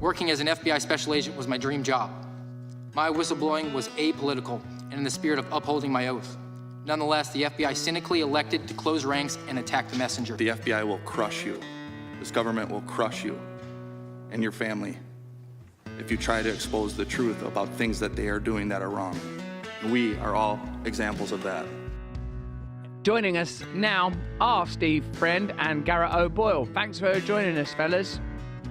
Working as an FBI special agent was my dream job. My whistleblowing was apolitical and in the spirit of upholding my oath. Nonetheless, the FBI cynically elected to close ranks and attack the messenger. The FBI will crush you. This government will crush you and your family if you try to expose the truth about things that they are doing that are wrong. We are all examples of that. Joining us now are Steve Friend and Garrett O'Boyle. Thanks for joining us, fellas.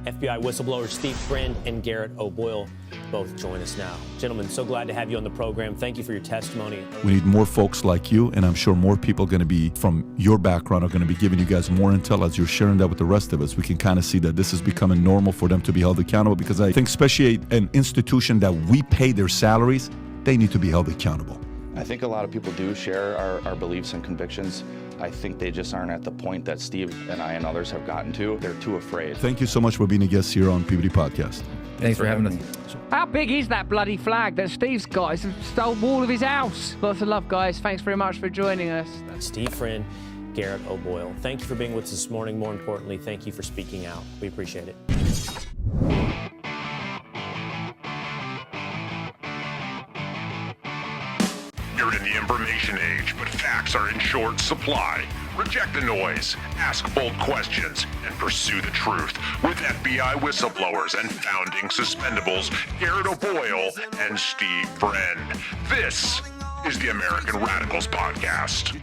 FBI whistleblowers Steve Friend and Garrett O'Boyle both join us now. Gentlemen, so glad to have you on the program. Thank you for your testimony. We need more folks like you, and I'm sure more people going to be from your background are going to be giving you guys more intel as you're sharing that with the rest of us. We can kind of see that this is becoming normal for them to be held accountable, because I think especially an institution that we pay their salaries, they need to be held accountable. I think a lot of people do share our beliefs and convictions. I think they just aren't at the point that Steve and I and others have gotten to. They're too afraid. Thank you so much for being a guest here on PBD Podcast. Thanks for having us. How big is that bloody flag that Steve's got? It's a stone wall of his house. Lots of love, guys. Thanks very much for joining us. Steve Friend, Garrett O'Boyle, thank you for being with us this morning. More importantly, thank you for speaking out. We appreciate it. You're in the information age, but facts are in short supply. Reject the noise, ask bold questions, and pursue the truth with FBI whistleblowers and founding suspendables Garrett O'Boyle and Steve Friend. This is the American Radicals Podcast.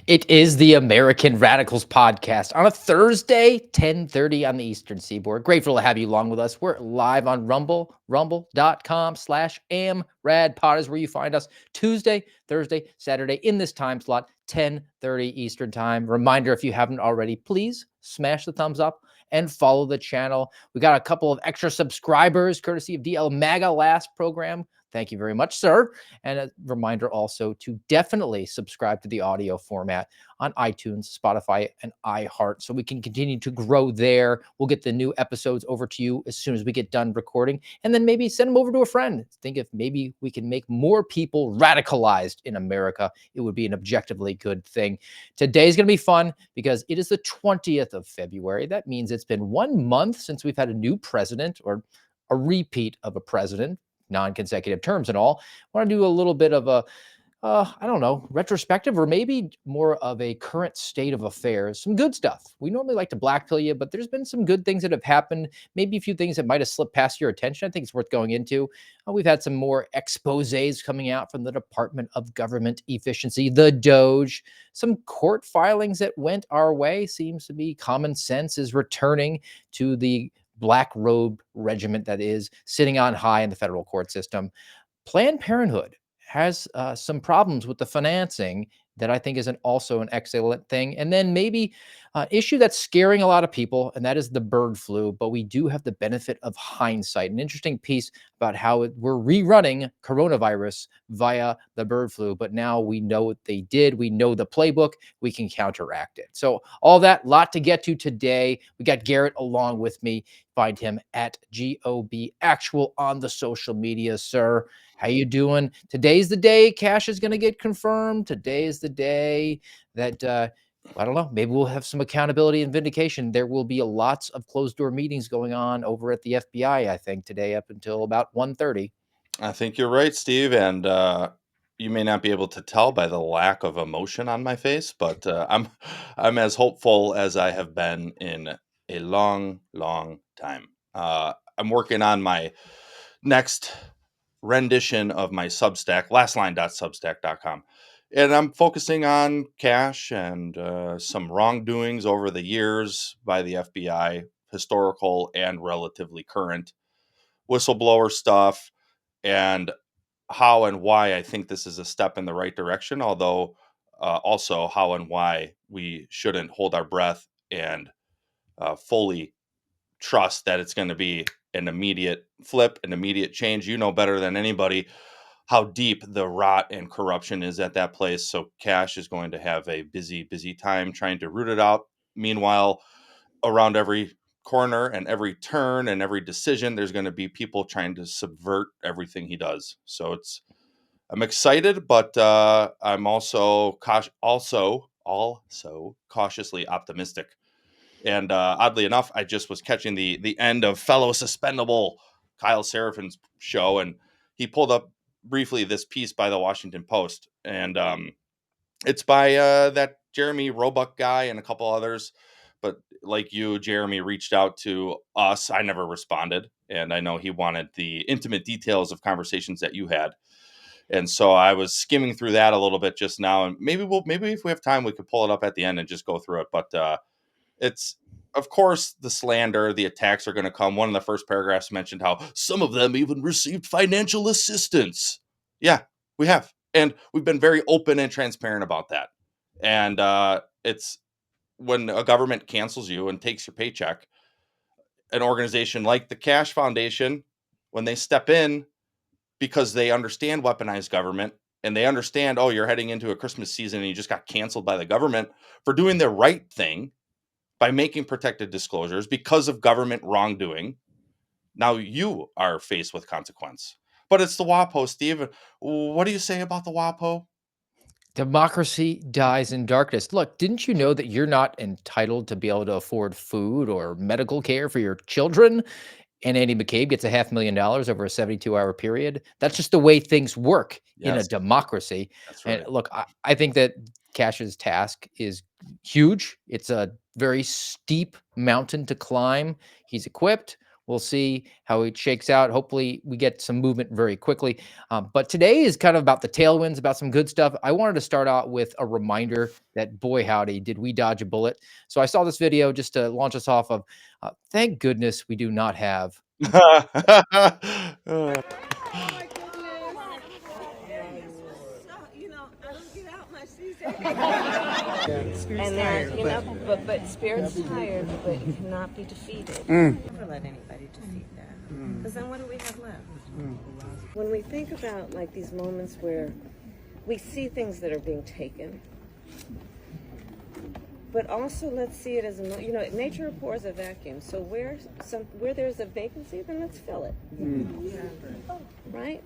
It is the American Radicals Podcast on a Thursday, 10:30 on the Eastern Seaboard. Grateful to have you along with us. We're live on Rumble, rumble.com/amradpod is where you find us Tuesday, Thursday, Saturday in this time slot, 10:30 Eastern time. Reminder, if you haven't already, please smash the thumbs up and follow the channel. We got a couple of extra subscribers courtesy of DL MAGA last program. Thank you very much, sir. And a reminder also to definitely subscribe to the audio format on iTunes, Spotify, and iHeart so we can continue to grow there. We'll get the new episodes over to you as soon as we get done recording, and then maybe send them over to a friend. Think if maybe we can make more people radicalized in America, it would be an objectively good thing. Today's going to be fun because it is the 20th of February. That means it's been 1 month since we've had a new president, or a repeat of a president, non-consecutive terms and all. I want to do a little bit of a, I don't know, retrospective, or maybe more of a current state of affairs. Some good stuff. We normally like to blackpill you, but there's been some good things that have happened. Maybe a few things that might have slipped past your attention. I think it's worth going into. We've had some more exposés coming out from the Department of Government Efficiency, the DOGE. Some court filings that went our way. Seems to be common sense is returning to the black robe regiment that is sitting on high in the federal court system. Planned Parenthood has some problems with the financing that I think is also an excellent thing. And then maybe an issue that's scaring a lot of people, and that is the bird flu. But we do have the benefit of hindsight. An interesting piece about how we're rerunning coronavirus via the bird flu. But now we know what they did. We know the playbook. We can counteract it. So all that, lot to get to today. We got Garrett along with me. Find him at GOB Actual on the social media, sir. How you doing? Today's the day Cash is going to get confirmed. Today is the day that, I don't know, maybe we'll have some accountability and vindication. There will be lots of closed-door meetings going on over at the FBI, I think, today up until about 1:30. I think you're right, Steve, and you may not be able to tell by the lack of emotion on my face, but I'm as hopeful as I have been in a long, long time. I'm working on my next rendition of my Substack, lastline.substack.com. And I'm focusing on Cash and some wrongdoings over the years by the FBI, historical and relatively current, whistleblower stuff, and how and why I think this is a step in the right direction, although also how and why we shouldn't hold our breath and fully trust that it's going to be an immediate flip, an immediate change. You know better than anybody how deep the rot and corruption is at that place. So Cash is going to have a busy, busy time trying to root it out. Meanwhile, around every corner and every turn and every decision, there's going to be people trying to subvert everything he does. So I'm excited, but I'm also all so cautiously optimistic. And oddly enough, I just was catching the end of fellow suspendable Kyle Serafin's show, and he pulled up briefly this piece by the Washington Post, and it's by that Jeremy Roebuck guy and a couple others. But like you, Jeremy reached out to us. I never responded, and I know he wanted the intimate details of conversations that you had. And so I was skimming through that a little bit just now, and maybe if we have time, we could pull it up at the end and just go through it. But it's, of course, the slander, the attacks are going to come. One of the first paragraphs mentioned how some of them even received financial assistance. Yeah, we have. And we've been very open and transparent about that. And it's when a government cancels you and takes your paycheck, an organization like the Cash Foundation, when they step in because they understand weaponized government and they understand, oh, you're heading into a Christmas season and you just got canceled by the government for doing the right thing by making protected disclosures because of government wrongdoing. Now you are faced with consequence. But it's the WAPO, Steve. What do you say about the WAPO? Democracy dies in darkness. Look, didn't you know that you're not entitled to be able to afford food or medical care for your children? And Andy McCabe gets $500,000 over a 72-hour period. That's just the way things work in a Yes, democracy. that's And right. look, I think that Cash's task is huge. It's a very steep mountain to climb. He's equipped. We'll see how it shakes out. Hopefully, we get some movement very quickly. But today is kind of about the tailwinds, about some good stuff. I wanted to start out with a reminder that, boy, howdy, did we dodge a bullet. So I saw this video just to launch us off of, thank goodness we do not have. Uh, I don't get out much these days. And then, but spirit's tired, but you cannot be defeated. Never let anybody defeat that. Because then what do we have left? When we think about like these moments where we see things that are being taken, but also let's see it as nature abhors a vacuum. So where there's a vacancy, then let's fill it. Right?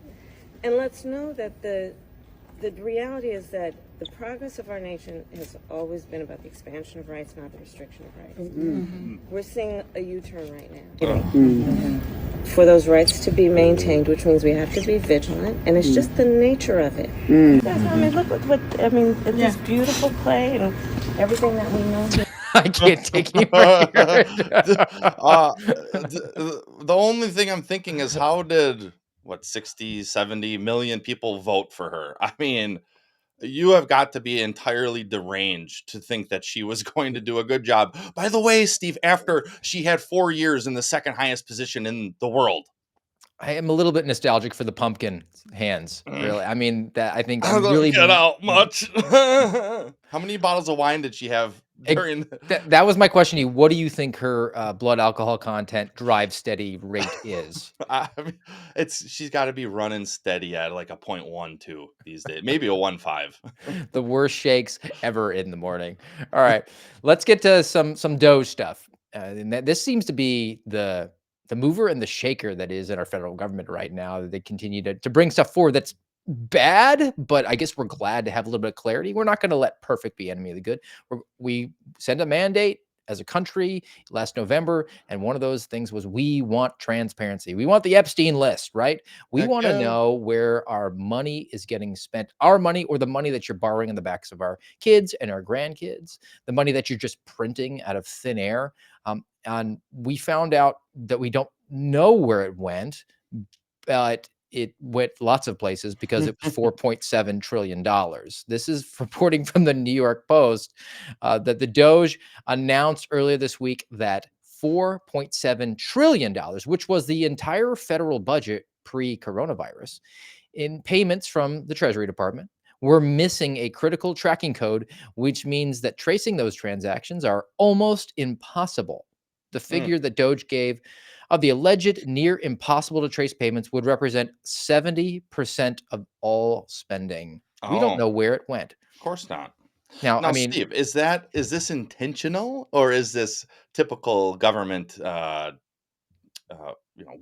And let's know that the reality is that the progress of our nation has always been about the expansion of rights, not the restriction of rights. We're seeing a U-turn right now. For those rights to be maintained, which means we have to be vigilant, and it's just the nature of it. Look at this beautiful play and everything that we know here. I can't take any more. The only thing I'm thinking is how did 60, 70 million people vote for her? I mean, you have got to be entirely deranged to think that she was going to do a good job. By the way, Steve, after she had 4 years in the second highest position in the world. I am a little bit nostalgic for the pumpkin hands. Really, I mean that. I think I I'm don't really. get out much. How many bottles of wine did she have during? That was my question to you. What do you think her blood alcohol content drive steady rate is? I mean, she's got to be running steady at like a 0.12 these days, maybe a 1.5. The worst shakes ever in the morning. All right, let's get to some DOGE stuff. And this seems to be the mover and the shaker that is in our federal government right now. They continue to bring stuff forward that's bad, but I guess we're glad to have a little bit of clarity. We're not going to let perfect be enemy of the good. We send a mandate as a country last November, and one of those things was we want transparency. We want the Epstein list, right? We Heck want to yeah. know where our money is getting spent, our money or the money that you're borrowing in the backs of our kids and our grandkids, the money that you're just printing out of thin air. And we found out that we don't know where it went, but it went lots of places because it was $4.7 trillion. This is reporting from the New York Post that the DOGE announced earlier this week that $4.7 trillion, which was the entire federal budget pre-coronavirus, in payments from the Treasury Department, we're missing a critical tracking code, which means that tracing those transactions are almost impossible. The figure that DOGE gave of the alleged near impossible to trace payments would represent 70% of all spending. We don't know where it went. Of course not. Now, Now, Steve, is this intentional or is this typical government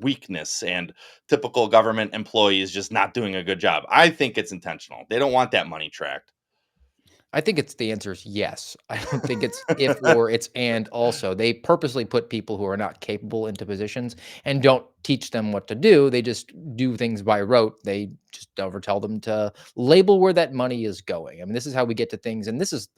weakness and typical government employees just not doing a good job? I think it's intentional. They don't want that money tracked. I think it's the answer is yes. I don't think it's if or it's and also. They purposely put people who are not capable into positions and don't teach them what to do. They just do things by rote. They just never tell them to label where that money is going. I mean, this is how we get to things, and this has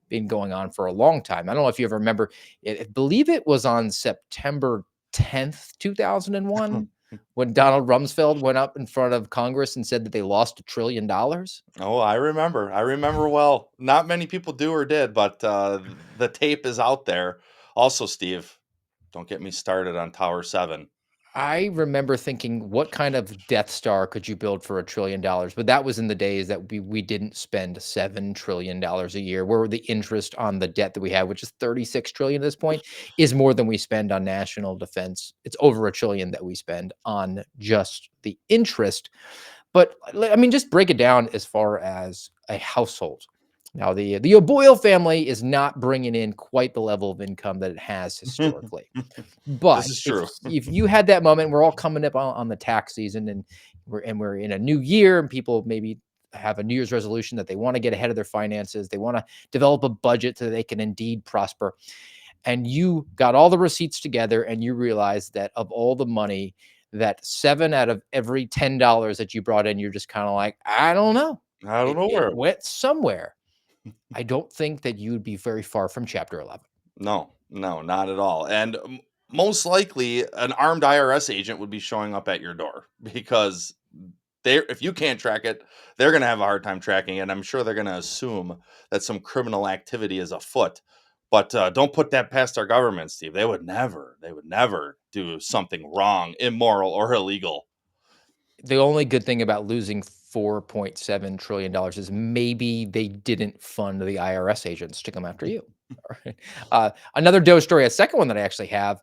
been going on for a long time. I don't know if you ever remember, I believe it was on September 10th, 2001, when Donald Rumsfeld went up in front of Congress and said that they lost $1 trillion. Oh, I remember. I remember well. Not many people do or did, but the tape is out there. Also, Steve, don't get me started on Tower 7. I remember thinking, what kind of Death Star could you build for $1 trillion? But that was in the days that we didn't spend $7 trillion a year, where the interest on the debt that we have, which is 36 trillion at this point, is more than we spend on national defense. It's over a trillion that we spend on just the interest. But I mean, just break it down as far as a household. Now, the O'Boyle family is not bringing in quite the level of income that it has historically. This But is if true. if you had that moment, we're all coming up on the tax season, and we're in a new year, and people maybe have a New Year's resolution that they want to get ahead of their finances. They want to develop a budget so they can indeed prosper. And you got all the receipts together, and you realize that of all the money, that 7 out of every $10 that you brought in, you're just kind of like, I don't know. I don't know It where it went. went somewhere. I don't think that you would be very far from chapter 11. No, no, not at all. And most likely, an armed IRS agent would be showing up at your door because if you can't track it, they're going to have a hard time tracking it. And I'm sure they're going to assume that some criminal activity is afoot. But don't put that past our government, Steve. They would never do something wrong, immoral, or illegal. The only good thing about losing $4.7 trillion is maybe they didn't fund the IRS agents to come after you. Another Doe story, a second one that I actually have.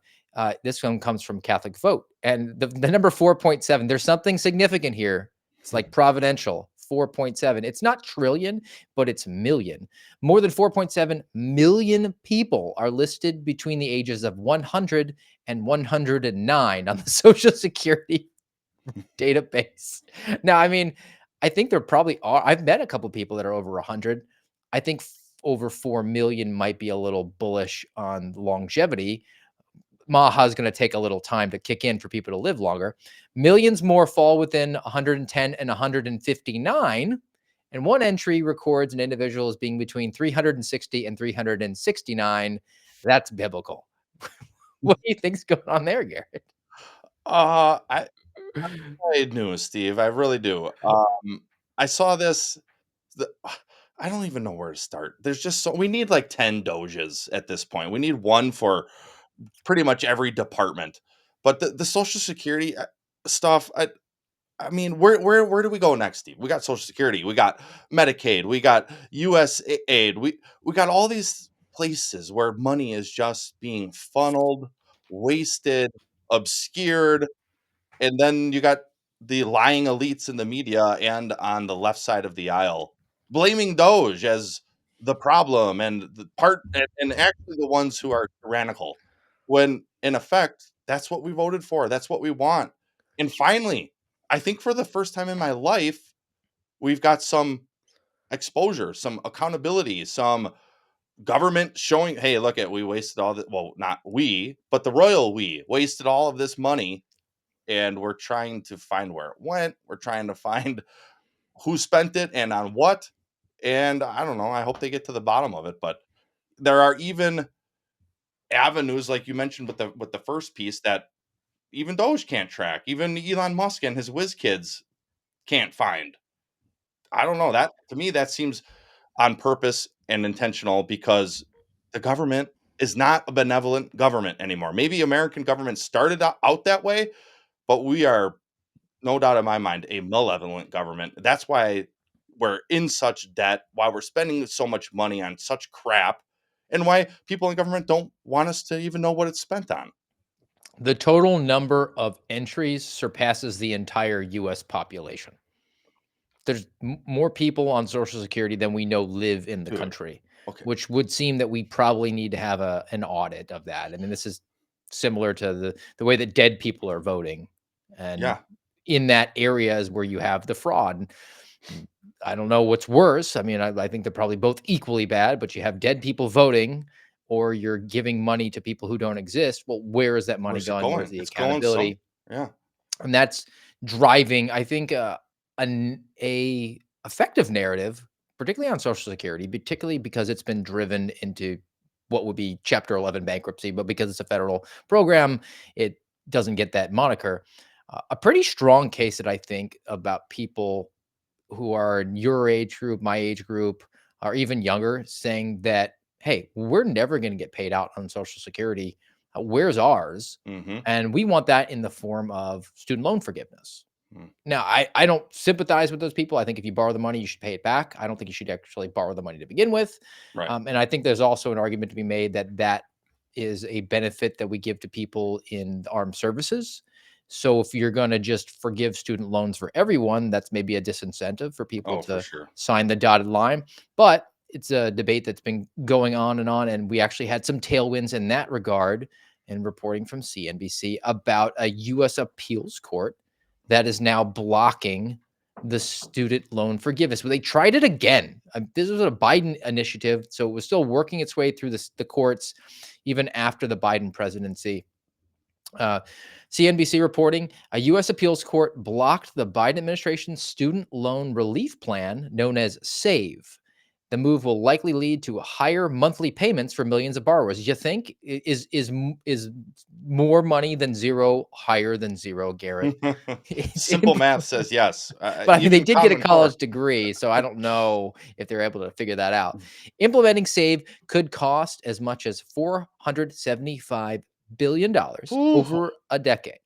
This one comes from Catholic Vote, and the number 4.7. There's something significant here. It's like providential. 4.7. It's not trillion, but it's million. More than 4.7 million people are listed between the ages of 100 and 109 on the Social Security database. Now, I mean, I think there probably are. I've met a couple people that are over 100. I think over 4 million might be a little bullish on longevity. Maha is going to take a little time to kick in for people to live longer. Millions more fall within 110 and 159. And one entry records an individual as being between 360 and 369. That's biblical. What do you think's going on there, Garrett? I news, Steve. I really do. I saw this. The, I don't even know where to start. There's just so we need like 10 doges at this point. We need one for pretty much every department. But the Social Security stuff, I mean, where do we go next, Steve? We got Social Security, we got Medicaid, we got US aid, we got all these places where money is just being funneled, wasted, obscured, and then you got the lying elites in the media and on the left side of the aisle blaming Doge as the problem and the part and actually the ones who are tyrannical. When in effect, that's what we voted for. That's what we want. And finally, I think for the first time in my life, we've got some exposure, some accountability, some government showing, hey, look at we wasted all that. Well, not we, but the royal we wasted all of this money and we're trying to find where it went. We're trying to find who spent it and on what. And I don't know. I hope they get to the bottom of it. But there are even avenues, like you mentioned with the first piece, that even Doge can't track. Even Elon Musk and his whiz kids can't find. I don't know. That to me, that seems on purpose and intentional because the government is not a benevolent government anymore. Maybe American government started out that way, but we are no doubt in my mind, a malevolent government. That's why we're in such debt, why we're spending so much money on such crap, and why people in government don't want us to even know what it's spent on. The total number of entries surpasses the entire US population. There's more people on Social Security than we know live in the Dude, country, okay. which would seem that we probably need to have an audit of that. I mean, this is similar to the way that dead people are voting. And Yeah. in that area is where you have the fraud. I don't know what's worse. I mean, I think they're probably both equally bad, but you have dead people voting or you're giving money to people who don't exist. Well, where is that money Where's it going? Where's going? the It's going some. accountability? Yeah. And that's driving, I think, a effective narrative, particularly on Social Security, particularly because it's been driven into what would be Chapter 11 bankruptcy, but because it's a federal program, it doesn't get that moniker. A pretty strong case that I think about people who are in your age group, my age group, or even younger, saying that, hey, we're never going to get paid out on Social Security. Where's ours? Mm-hmm. And we want that in the form of student loan forgiveness. Mm. Now, I don't sympathize with those people. I think if you borrow the money, you should pay it back. I don't think you should actually borrow the money to begin with. Right. And I think there's also an argument to be made that that is a benefit that we give to people in the armed services. So if you're going to just forgive student loans for everyone, that's maybe a disincentive for people Oh, for to sure. sign the dotted line. But it's a debate that's been going on, and we actually had some tailwinds in that regard in reporting from CNBC about a U.S. appeals court that is now blocking the student loan forgiveness. Well, they tried it again. This was a Biden initiative, so it was still working its way through the courts even after the Biden presidency. CNBC reporting a U.S. appeals court blocked the Biden administration's student loan relief plan known as SAVE. The move will likely lead to higher monthly payments for millions of borrowers. You think is more money than zero higher than zero, Garrett? It's Simple math says yes. but I mean, they Even did get a Common Core. college degree, so I don't know if they're able to figure that out. Implementing SAVE could cost as much as $475 billion Ooh. over a decade.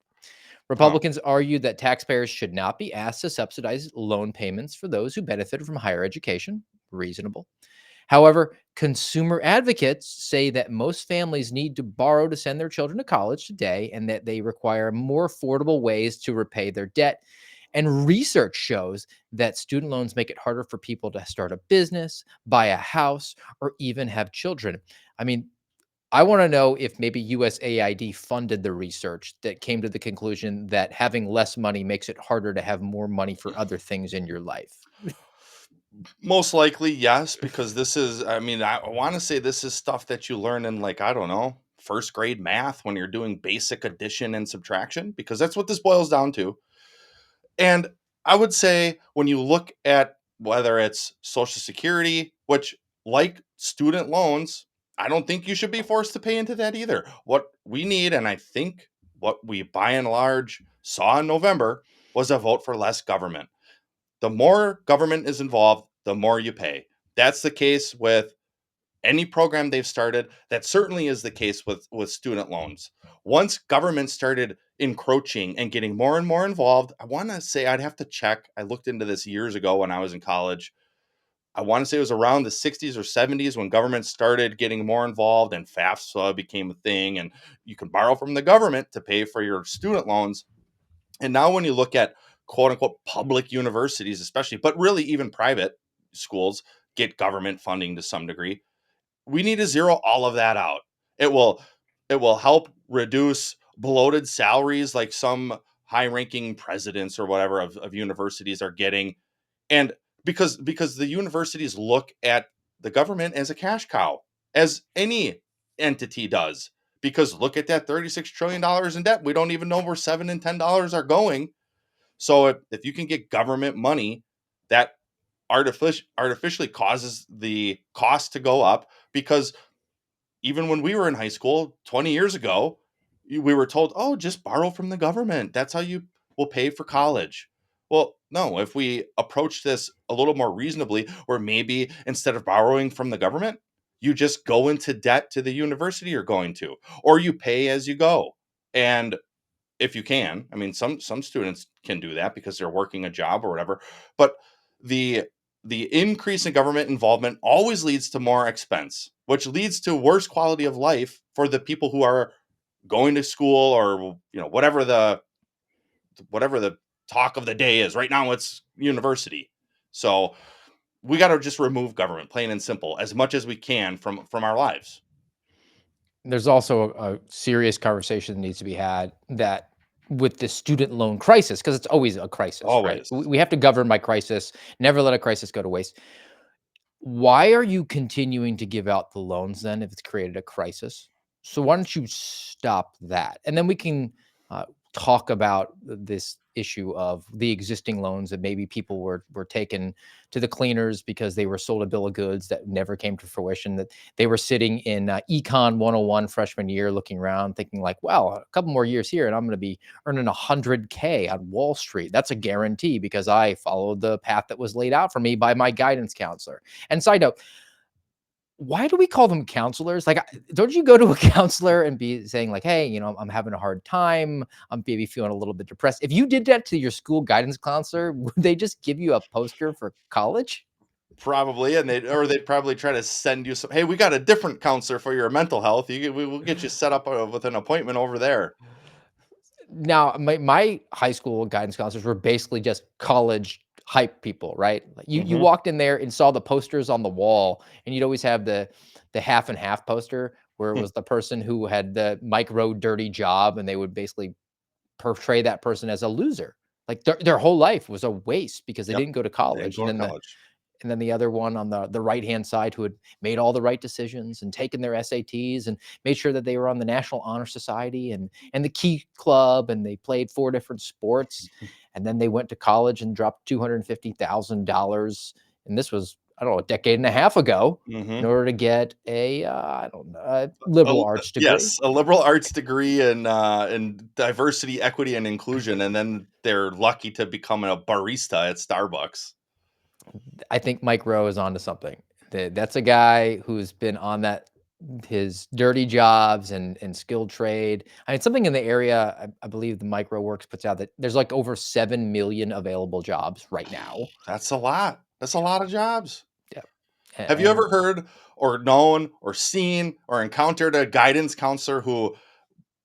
Republicans argued that taxpayers should not be asked to subsidize loan payments for those who benefited from higher education. Reasonable. However, consumer advocates say that most families need to borrow to send their children to college today and that they require more affordable ways to repay their debt. And research shows that student loans make it harder for people to start a business, buy a house, or even have children. I mean, I want to know if maybe USAID funded the research that came to the conclusion that having less money makes it harder to have more money for other things in your life. Most likely, yes, because this is, I mean, I want to say this is stuff that you learn in, like, I don't know, first grade math when you're doing basic addition and subtraction, because that's what this boils down to. And I would say when you look at whether it's Social Security, which, like student loans, I don't think you should be forced to pay into that either. What we need, and I think what we by and large saw in November, was a vote for less government. The more government is involved, the more you pay. That's the case with any program they've started. That certainly is the case with student loans. Once government started encroaching and getting more and more involved, I want to say, I'd have to check. I looked into this years ago when I was in college. I want to say it was around the 60s or 70s when government started getting more involved and FAFSA became a thing, and you can borrow from the government to pay for your student loans. And now when you look at quote unquote public universities, especially, but really even private schools get government funding to some degree, we need to zero all of that out. It will help reduce bloated salaries like some high ranking presidents or whatever of universities are getting. And because the universities look at the government as a cash cow, as any entity does. Because look at that $36 trillion in debt. We don't even know where $7 and $10 are going. So if you can get government money, that artificially causes the cost to go up, because even when we were in high school 20 years ago, we were told, oh, just borrow from the government. That's how you will pay for college. Well, no, if we approach this a little more reasonably, or maybe instead of borrowing from the government, you just go into debt to the university you're going to, or you pay as you go. And if you can, I mean, some students can do that because they're working a job or whatever, but the increase in government involvement always leads to more expense, which leads to worse quality of life for the people who are going to school, or whatever the talk of the day is. Right now it's university. So we got to just remove government, plain and simple, as much as we can from our lives. There's also a serious conversation that needs to be had that with the student loan crisis, because it's always a crisis, right? Always. We have to govern by crisis, never let a crisis go to waste. Why are you continuing to give out the loans then if it's created a crisis? So why don't you stop that? And then we can talk about this issue of the existing loans that maybe people were taken to the cleaners because they were sold a bill of goods that never came to fruition, that they were sitting in Econ 101 freshman year looking around thinking like, wow, a couple more years here and I'm going to be earning 100K on Wall Street. That's a guarantee because I followed the path that was laid out for me by my guidance counselor. And side note, why do we call them counselors? Like, don't you go to a counselor and be saying like, hey, I'm having a hard time. I'm maybe feeling a little bit depressed. If you did that to your school guidance counselor, would they just give you a poster for college? Probably, and they'd probably try to send you some. Hey, we got a different counselor for your mental health. We'll get you set up with an appointment over there. Now, my high school guidance counselors were basically just college hype people, right? Like you Hmm. walked in there and saw the posters on the wall, and you'd always have the half and half poster where it was the person who had the micro dirty job, and they would basically portray that person as a loser. Like their whole life was a waste because they Yep, didn't go to they didn't college. go to college. And then the other one on the right-hand side who had made all the right decisions and taken their SATs and made sure that they were on the National Honor Society and the Key Club, and they played 4 different sports. And then they went to college and dropped $250,000. And this was, I don't know, a decade and a half ago in Hmm. order to get a, I don't know, a liberal arts degree. Yes, a liberal arts degree in diversity, equity, and inclusion, and then they're lucky to become a barista at Starbucks. I think Mike Rowe is onto something. That's a guy who's been on that his dirty jobs and skilled trade. I mean, something in the area, I believe the Micro Works puts out that there's like over 7 million available jobs right now. That's a lot. That's a lot of jobs. Yeah. Have you And ever heard or known or seen or encountered a guidance counselor who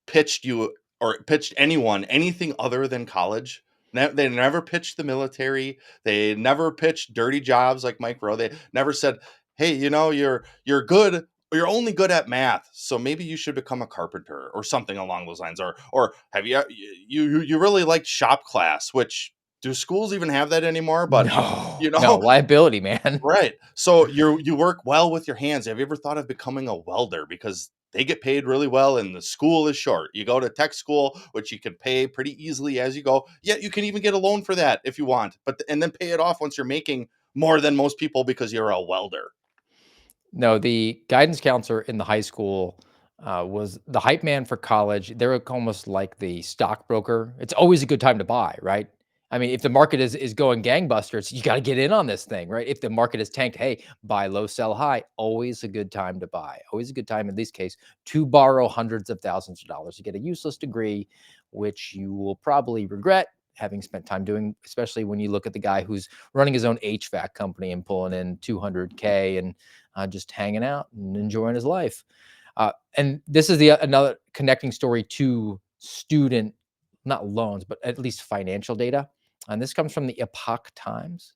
pitched you or pitched anyone anything other than college? They never pitched the military. They never pitched dirty jobs like Mike Rowe. They never said, "Hey, you're good. You're only good at math, so maybe you should become a carpenter or something along those lines." Or have you really liked shop class? Which, do schools even have that anymore? But no, you no know, liability, man. right. So you work well with your hands. Have you ever thought of becoming a welder? Because they get paid really well and the school is short. You go to tech school, which you can pay pretty easily as you go. Yeah, you can even get a loan for that if you want, and then pay it off once you're making more than most people because you're a welder. No, the guidance counselor in the high school was the hype man for college. They're almost like the stockbroker. It's always a good time to buy, right? I mean, if the market is going gangbusters, you got to get in on this thing, right? If the market is tanked, hey, buy low, sell high. Always a good time to buy. Always a good time in this case to borrow hundreds of thousands of dollars to get a useless degree, which you will probably regret having spent time doing, especially when you look at the guy who's running his own HVAC company and pulling in 200K and just hanging out and enjoying his life. And this is the another connecting story to student, not loans, but at least financial data. And this comes from the Epoch Times.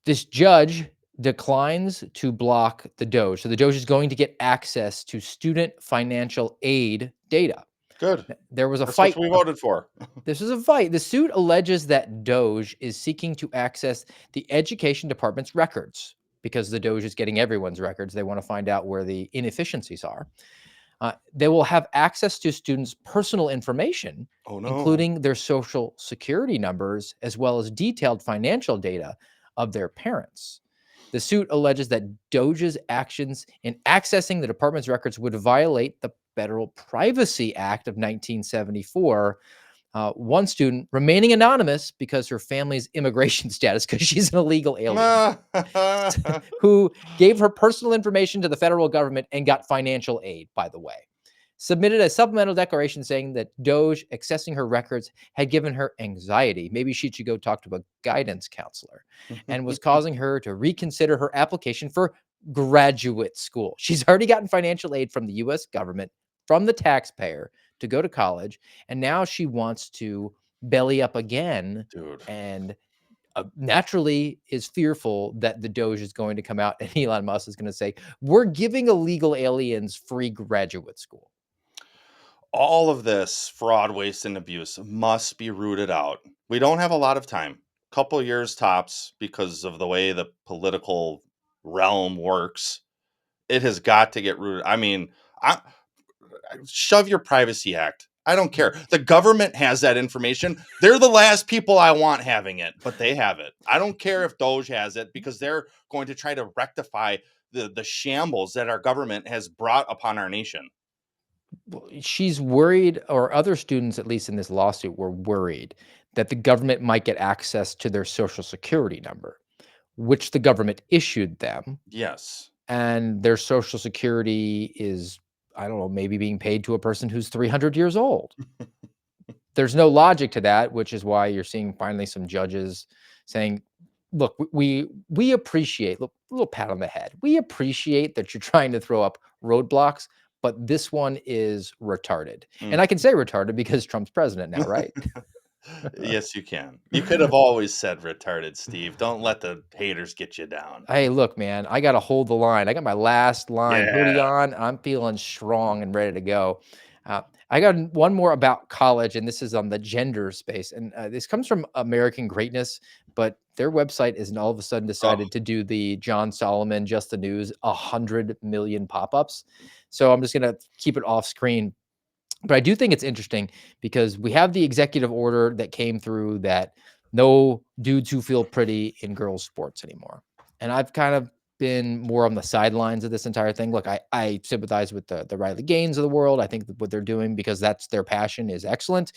This judge declines to block the DOGE. So the DOGE is going to get access to student financial aid data. Good. There was a That's fight. what we voted for. This is a fight. The suit alleges that DOGE is seeking to access the education department's records because the DOGE is getting everyone's records. They want to find out where the inefficiencies are. They will have access to students' personal information, Oh no. including their social security numbers, as well as detailed financial data of their parents. The suit alleges that DOGE's actions in accessing the department's records would violate the Federal Privacy Act of 1974. One student remaining anonymous because her family's immigration status, because she's an illegal alien, who gave her personal information to the federal government and got financial aid, by the way. Submitted a supplemental declaration saying that DOGE accessing her records had given her anxiety. Maybe she should go talk to a guidance counselor, and was causing her to reconsider her application for graduate school. She's already gotten financial aid from the US government, from the taxpayer, to go to college. And now she wants to belly up again Dude. and naturally is fearful that the DOGE is going to come out and Elon Musk is going to say, we're giving illegal aliens free graduate school. all of this fraud, waste, and abuse must be rooted out. We don't have a lot of time, couple years tops, because of the way the political realm works. It has got to get rooted. I mean, I, shove your Privacy Act. I don't care. The government has that information. They're the last people I want having it, but they have it. I don't care if DOGE has it, because they're going to try to rectify the shambles that our government has brought upon our nation. She's worried, or other students, at least in this lawsuit, were worried that the government might get access to their social security number, which the government issued them. Yes. And their social security is, I don't know, maybe being paid to a person who's 300 years old. There's no logic to that, which is why you're seeing finally some judges saying, look, we appreciate, look, a little pat on the head. We appreciate that you're trying to throw up roadblocks, but this one is retarded. And I can say retarded because Trump's president now, right? Yes, you can. You could have always said retarded, Steve. Don't let the haters get you down. Hey, look, man, I got to hold the line. I got my last line hoodie Yeah. on. I'm feeling strong and ready to go. I got one more about college, and this is on the gender space. And this comes from American Greatness, but their website isn't all of a sudden decided to do the John Solomon, Just the News, 100 million pop-ups. So I'm just going to keep it off screen. But I do think it's interesting because we have the executive order that came through that no dudes who feel pretty in girls' sports anymore. And I've kind of been more on the sidelines of this entire thing. Look, I sympathize with the Riley Gaines of the world. I think that what they're doing, because that's their passion, is excellent.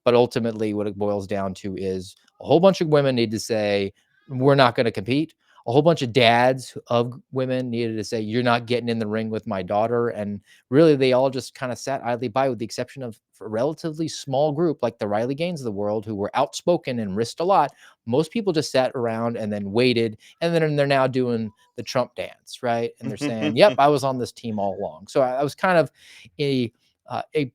But ultimately, what it boils down to is a whole bunch of women need to say, we're not going to compete. A whole bunch of dads of women needed to say, you're not getting in the ring with my daughter. And really, they all just kind of sat idly by, with the exception of a relatively small group like the Riley Gaines of the world, who were outspoken and risked a lot. Most people just sat around and then waited, and then they're now doing the Trump dance, right? And they're saying, "Yep, I was on this team all along." So I was kind of a uh, a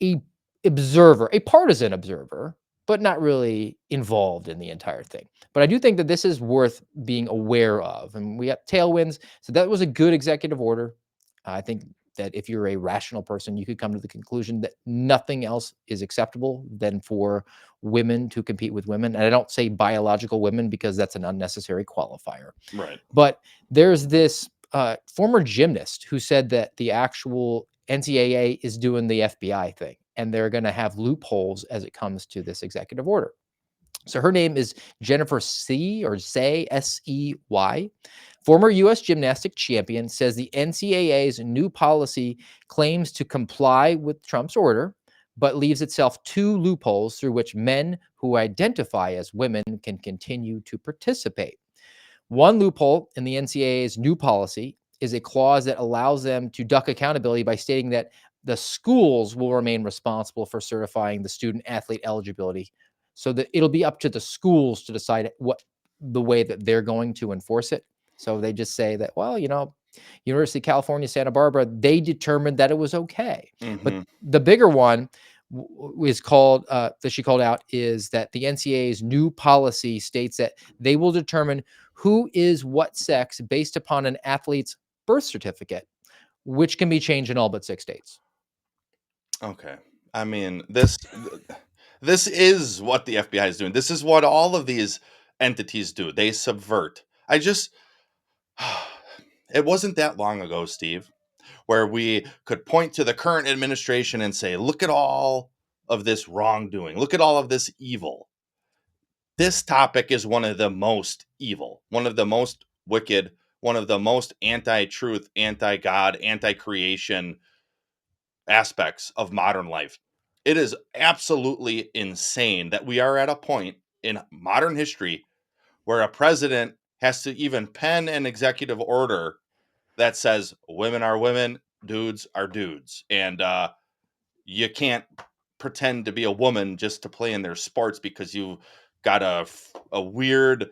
a observer, a partisan observer, but not really involved in the entire thing. But I do think that this is worth being aware of. And we got Tailwinds. So that was a good executive order. I think that if you're a rational person, you could come to the conclusion that nothing else is acceptable than for women to compete with women. And I don't say biological women because that's an unnecessary qualifier. Right. But there's this former gymnast who said that the actual NCAA is doing the FBI thing, and they're going to have loopholes as it comes to this executive order. So her name is Jennifer C. or Say, S-E-Y. Former U.S. gymnastic champion, says the NCAA's new policy claims to comply with Trump's order, but leaves itself two loopholes through which men who identify as women can continue to participate. One loophole in the NCAA's new policy is a clause that allows them to duck accountability by stating that the schools will remain responsible for certifying the student athlete eligibility, so that it'll be up to the schools to decide what the way that they're going to enforce it. So they just say that, well, University of California, Santa Barbara, they determined that it was okay. But Mm-hmm. the bigger one is called, that she called out, is that the NCAA's new policy states that they will determine who is what sex based upon an athlete's birth certificate, which can be changed in all but 6 states. Okay. I mean, this is what the FBI is doing. This is what all of these entities do. They subvert. It wasn't that long ago, Steve, where we could point to the current administration and say, look at all of this wrongdoing. Look at all of this evil. This topic is one of the most evil, one of the most wicked, one of the most anti-truth, anti-God, anti-creation aspects of modern life. It is absolutely insane that we are at a point in modern history where a president has to even pen an executive order that says women are women, dudes are dudes. And you can't pretend to be a woman just to play in their sports because you got a weird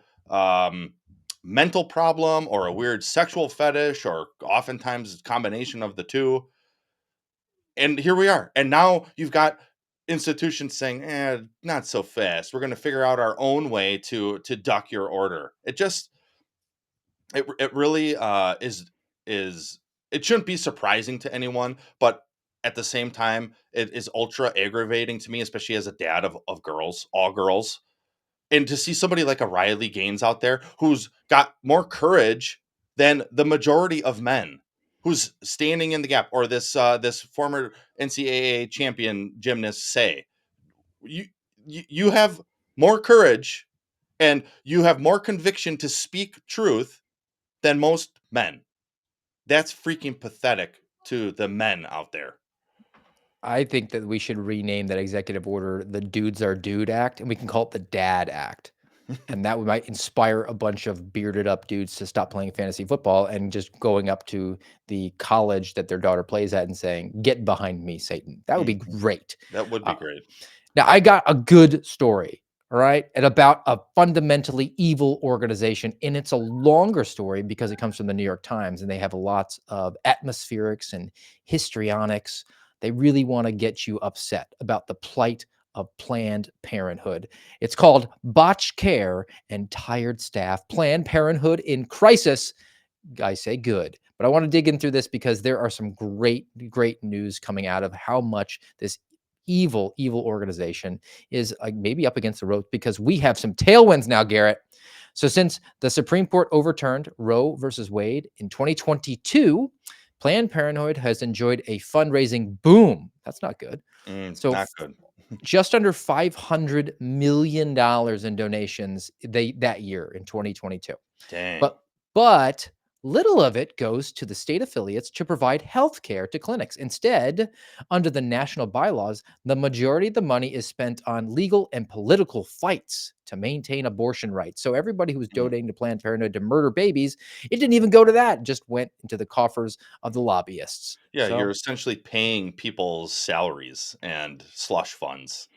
mental problem or a weird sexual fetish, or oftentimes a combination of the two. And here we are. And now you've got institutions saying, not so fast. We're going to figure out our own way to duck your order. It really is it shouldn't be surprising to anyone, but at the same time, it is ultra aggravating to me, especially as a dad of girls, all girls. And to see somebody like a Riley Gaines out there who's got more courage than the majority of men, who's standing in the gap, or this former NCAA champion gymnast say, you you have more courage and you have more conviction to speak truth than most men. That's freaking pathetic to the men out there. I think that we should rename that executive order the Dudes Are Dude Act, and we can call it the Dad Act. And that might inspire a bunch of bearded up dudes to stop playing fantasy football and just going up to the college that their daughter plays at and saying, "Get behind me, Satan." That would be great. That would be great. Now, I got a good story, all right, and about a fundamentally evil organization. And it's a longer story because it comes from the New York Times, and they have lots of atmospherics and histrionics. They really want to get you upset about the plight of Planned Parenthood. It's called Botched Care and Tired Staff, Planned Parenthood in Crisis. I say good, but I want to dig in through this because there are some great news coming out of how much this evil organization is maybe up against the ropes, because we have some tailwinds now, Garrett. So since the Supreme Court overturned Roe versus Wade in 2022, Planned Parenthood has enjoyed a fundraising boom. That's not good. So Not good. just under $500 million in donations that year in 2022. Dang. But little of it goes to the state affiliates to provide health care to clinics. Instead, under the national bylaws, the majority of the money is spent on legal and political fights to maintain abortion rights. So everybody who was donating to Planned Parenthood to murder babies, it didn't even go to that. It just went into the coffers of the lobbyists. Yeah, So you're essentially paying people's salaries and slush funds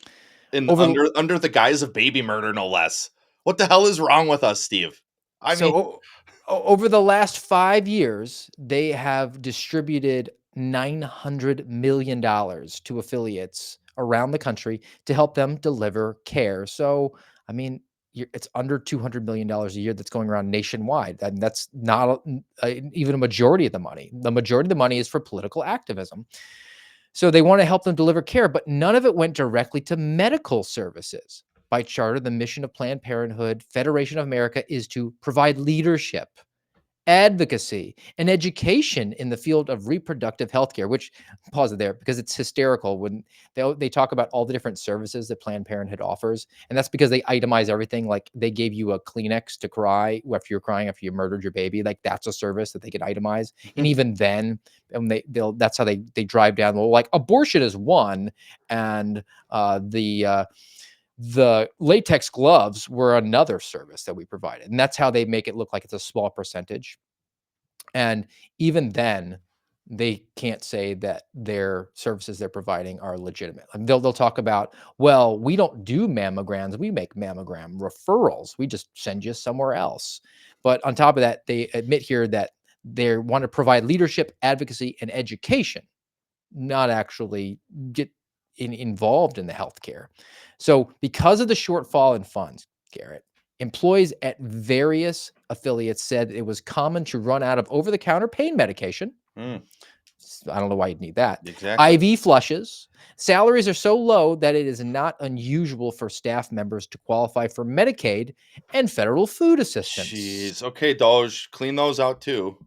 over under the guise of baby murder, no less. What the hell is wrong with us, Steve? I mean, over the last 5 years, they have distributed $900 million to affiliates around the country to help them deliver care. So, I mean, it's under $200 million a year that's going around nationwide. And that's not even a majority of the money. The majority of the money is for political activism. So they want to help them deliver care, but none of it went directly to medical services. By charter, the mission of Planned Parenthood Federation of America is to provide leadership, advocacy, and education in the field of reproductive health care, which, pause it there, because it's hysterical when they talk about all the different services that Planned Parenthood offers. And that's because they itemize everything. Like they gave you a Kleenex to cry after you're crying after you murdered your baby. Like that's a service that they can itemize. And even then, that's how they drive down, well, like abortion is one, and the latex gloves were another service that we provided. And that's how they make it look like it's a small percentage. And even then, they can't say that their services they're providing are legitimate. And they'll talk about, well, we don't do mammograms. We make mammogram referrals. We just send you somewhere else. But on top of that, they admit here that they want to provide leadership, advocacy, and education, not actually get involved in the healthcare. So because of the shortfall in funds, Garrett, employees at various affiliates said it was common to run out of over-the-counter pain medication. I don't know why you'd need that. Exactly. IV flushes. Salaries are so low that it is not unusual for staff members to qualify for Medicaid and federal food assistance. Jeez. Okay, DOGE, clean those out too.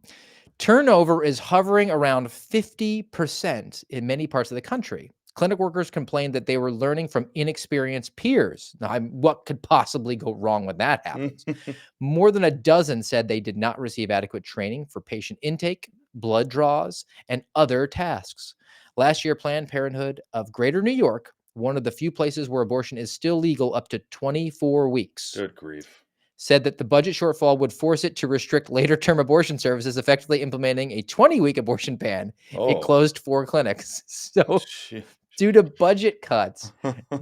Turnover is hovering around 50% in many parts of the country. Clinic workers complained that they were learning from inexperienced peers. Now, what could possibly go wrong when that happens? More than a dozen said they did not receive adequate training for patient intake, blood draws, and other tasks. Last year, Planned Parenthood of Greater New York, one of the few places where abortion is still legal up to 24 weeks, Good grief, said that the budget shortfall would force it to restrict later-term abortion services, effectively implementing a 20-week abortion ban. It closed 4 clinics. So due to budget cuts,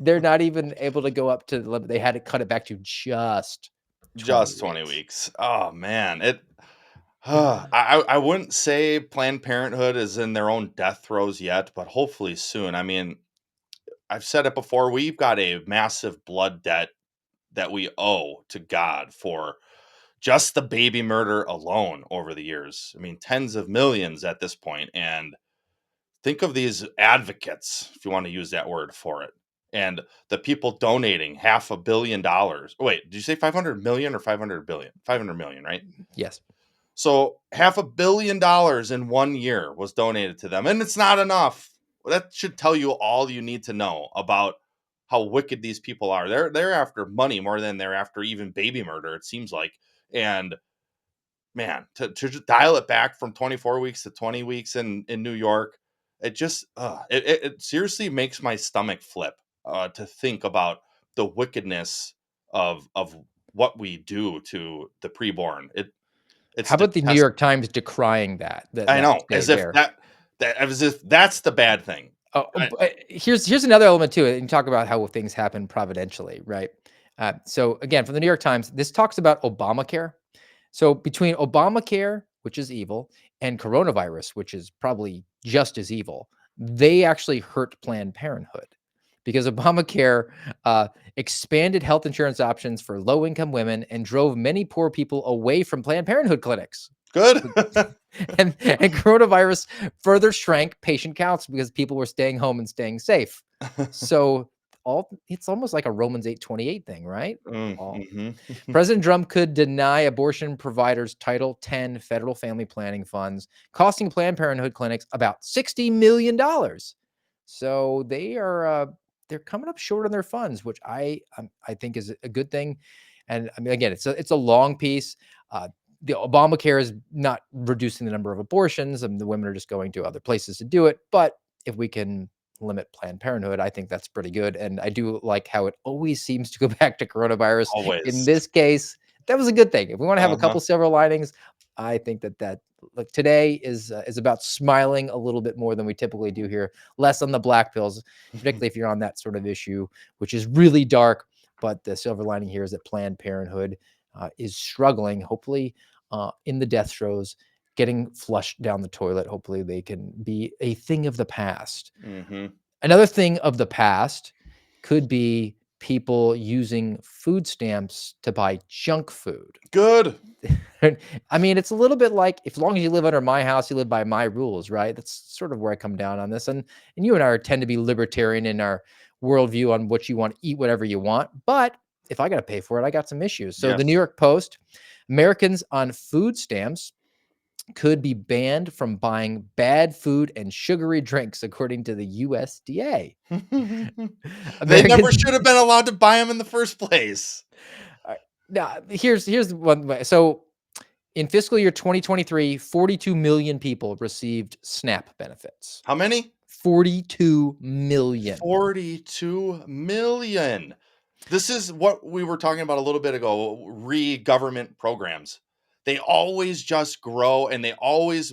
they're not even able to go up to the limit. They had to cut it back to just 20 weeks. Oh man, I wouldn't say Planned Parenthood is in their own death throes yet, but hopefully soon. I mean, I've said it before, we've got a massive blood debt that we owe to God for just the baby murder alone over the years. I mean, tens of millions at this point, and think of these advocates, if you want to use that word for it, and the people donating $500 million. Wait, did you say 500 million or 500 billion? 500 million, right? Yes. So $500 million in 1 year was donated to them, and it's not enough. Well, that should tell you all you need to know about how wicked these people are. They're after money more than they're after even baby murder, it seems like. And man, to just dial it back from 24 weeks to 20 weeks in New York, it just it seriously makes my stomach flip to think about the wickedness of what we do to the preborn. It's How about the New detestable. York Times decrying that I that know, stay there? as if that's the bad thing. I, Here's another element to it. And you talk about how things happen providentially, right? So again, from the New York Times, this talks about Obamacare. So between Obamacare, which is evil, and coronavirus, which is probably just as evil, they actually hurt Planned Parenthood because Obamacare expanded health insurance options for low-income women and drove many poor people away from Planned Parenthood clinics. good. And coronavirus further shrank patient counts because people were staying home and staying safe. So it's almost like a Romans 8:28 thing, right? All Mhm. President Trump could deny abortion providers Title 10 federal family planning funds, costing Planned Parenthood clinics about $60 million. So they're coming up short on their funds, which I think is a good thing. And I mean, again, it's a long piece. Uh, the Obamacare is not reducing the number of abortions, and the women are just going to other places to do it. But if we can limit Planned Parenthood, I think that's pretty good. And I do like how it always seems to go back to coronavirus. In Always. this case, that was a good thing. If we want to have a Uh-huh. couple silver linings, I think that like today is about smiling a little bit more than we typically do here, less on the black pills, particularly if you're on that sort of issue, which is really dark. But the silver lining here is that Planned Parenthood is struggling, hopefully, in the death throes, getting flushed down the toilet. Hopefully, they can be a thing of the past. Mhm. Another thing of the past could be people using food stamps to buy junk food. Good. I mean, it's a little bit like, as long as you live under my house, you live by my rules, right? That's sort of where I come down on this. And you and I tend to be libertarian in our worldview on what you want to eat, whatever you want. But if I got to pay for it, I got some issues. So the New Yes. York Post, Americans on food stamps could be banned from buying bad food and sugary drinks, according to the USDA. They never Americans. should have been allowed to buy them in the first place. Now, here's one way. So in fiscal year 2023, 42 million people received SNAP benefits. How many? 42 million. 42 million. This is what we were talking about a little bit ago, government programs. They always just grow, and they always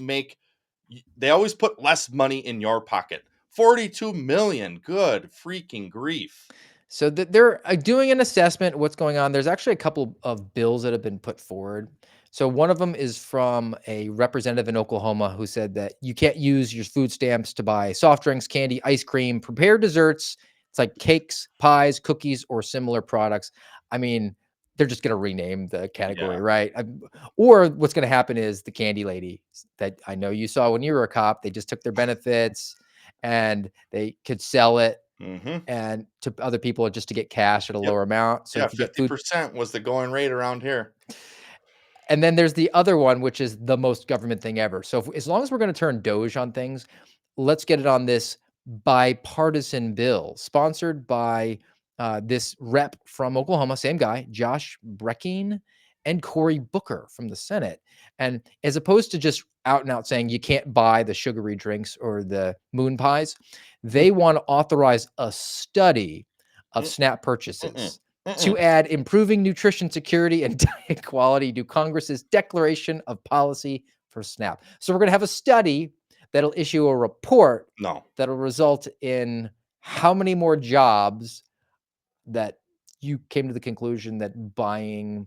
put less money in your pocket. 42 million. Good freaking grief. So they're doing an assessment of what's going on. There's actually a couple of bills that have been put forward. So one of them is from a representative in Oklahoma who said that you can't use your food stamps to buy soft drinks, candy, ice cream, prepared desserts. It's like cakes, pies, cookies, or similar products. I mean, they're just going to rename the category, Yeah. right? Or what's going to happen is the candy lady that I know you saw when you were a cop, they just took their benefits and they could sell it Mm-hmm. and to other people just to get cash at a Yep. lower amount. So Yeah, if you get food, 50% was the going rate around here. and then there's the other one, which is the most government thing ever. So as long as we're going to turn DOGE on things, let's get it on this bipartisan bill sponsored by this rep from Oklahoma, same guy, Josh Breckin, and Cory Booker from the Senate. And as opposed to just out and out saying you can't buy the sugary drinks or the moon pies, they want to authorize a study of Mm, SNAP mm-mm, purchases to mm-mm. add improving nutrition security and diet quality to Congress's declaration of policy for SNAP. So we're going to have a study that'll issue a report No. that'll result in how many more jobs that you came to the conclusion that buying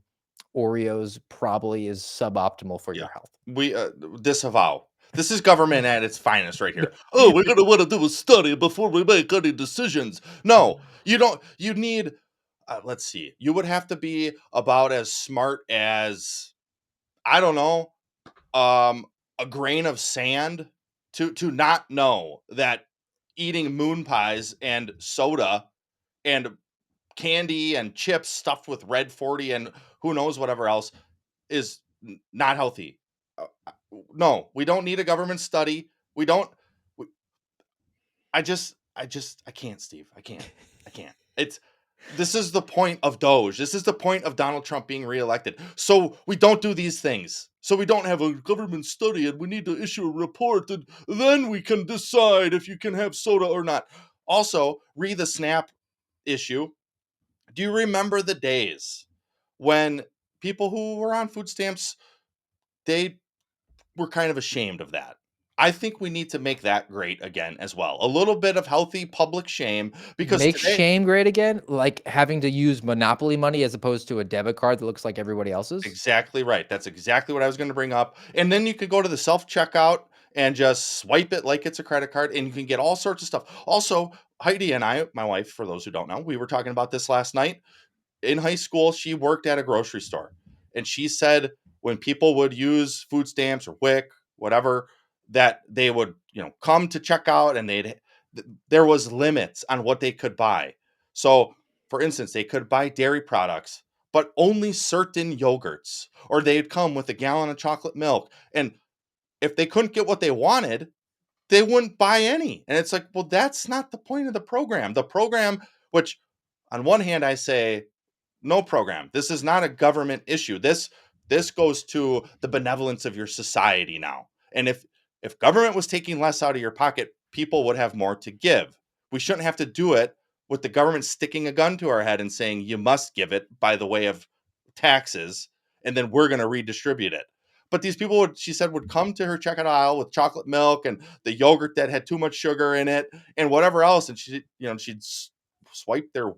Oreos probably is suboptimal for Yeah. your health. We disavow. This is government at its finest right here. Oh, we're going to want to do a study before we make any decisions. No, you don't. You need, let's see, you would have to be about as smart as, I don't know, a grain of sand to not know that eating moon pies and soda and candy and chips stuffed with red 40 and who knows whatever else is not healthy. No, we don't need a government study. We don't. we- I can't, Steve. I can't. I can't. This is the point of DOGE. This is the point of Donald Trump being reelected. So we don't do these things. So we don't have a government study and we need to issue a report and then we can decide if you can have soda or not. Also, read the SNAP issue. Do you remember the days when people who were on food stamps, they were kind of ashamed of that? I think we need to make that great again as well. A little bit of healthy public shame because Make today. shame great again, like having to use Monopoly money as opposed to a debit card that looks like everybody else's. Exactly right. That's exactly what I was going to bring up. And then you could go to the self checkout and just swipe it like it's a credit card and you can get all sorts of stuff. Also, Heidi and I, my wife, for those who don't know, we were talking about this last night. In high school, she worked at a grocery store. And she said when people would use food stamps or WIC, whatever, that they would, come to check out and there was limits on what they could buy. So, for instance, they could buy dairy products, but only certain yogurts, or they'd come with a gallon of chocolate milk. And if they couldn't get what they wanted, they wouldn't buy any. And it's like, well, that's not the point of the program. The program, which on one hand, I say, no program. This is not a government issue. This goes to the benevolence of your society now. And if government was taking less out of your pocket, people would have more to give. We shouldn't have to do it with the government sticking a gun to our head and saying you must give it by the way of taxes, and then we're going to redistribute it. But these people she said, would come to her checkout aisle with chocolate milk and the yogurt that had too much sugar in it and whatever else, and she'd swipe their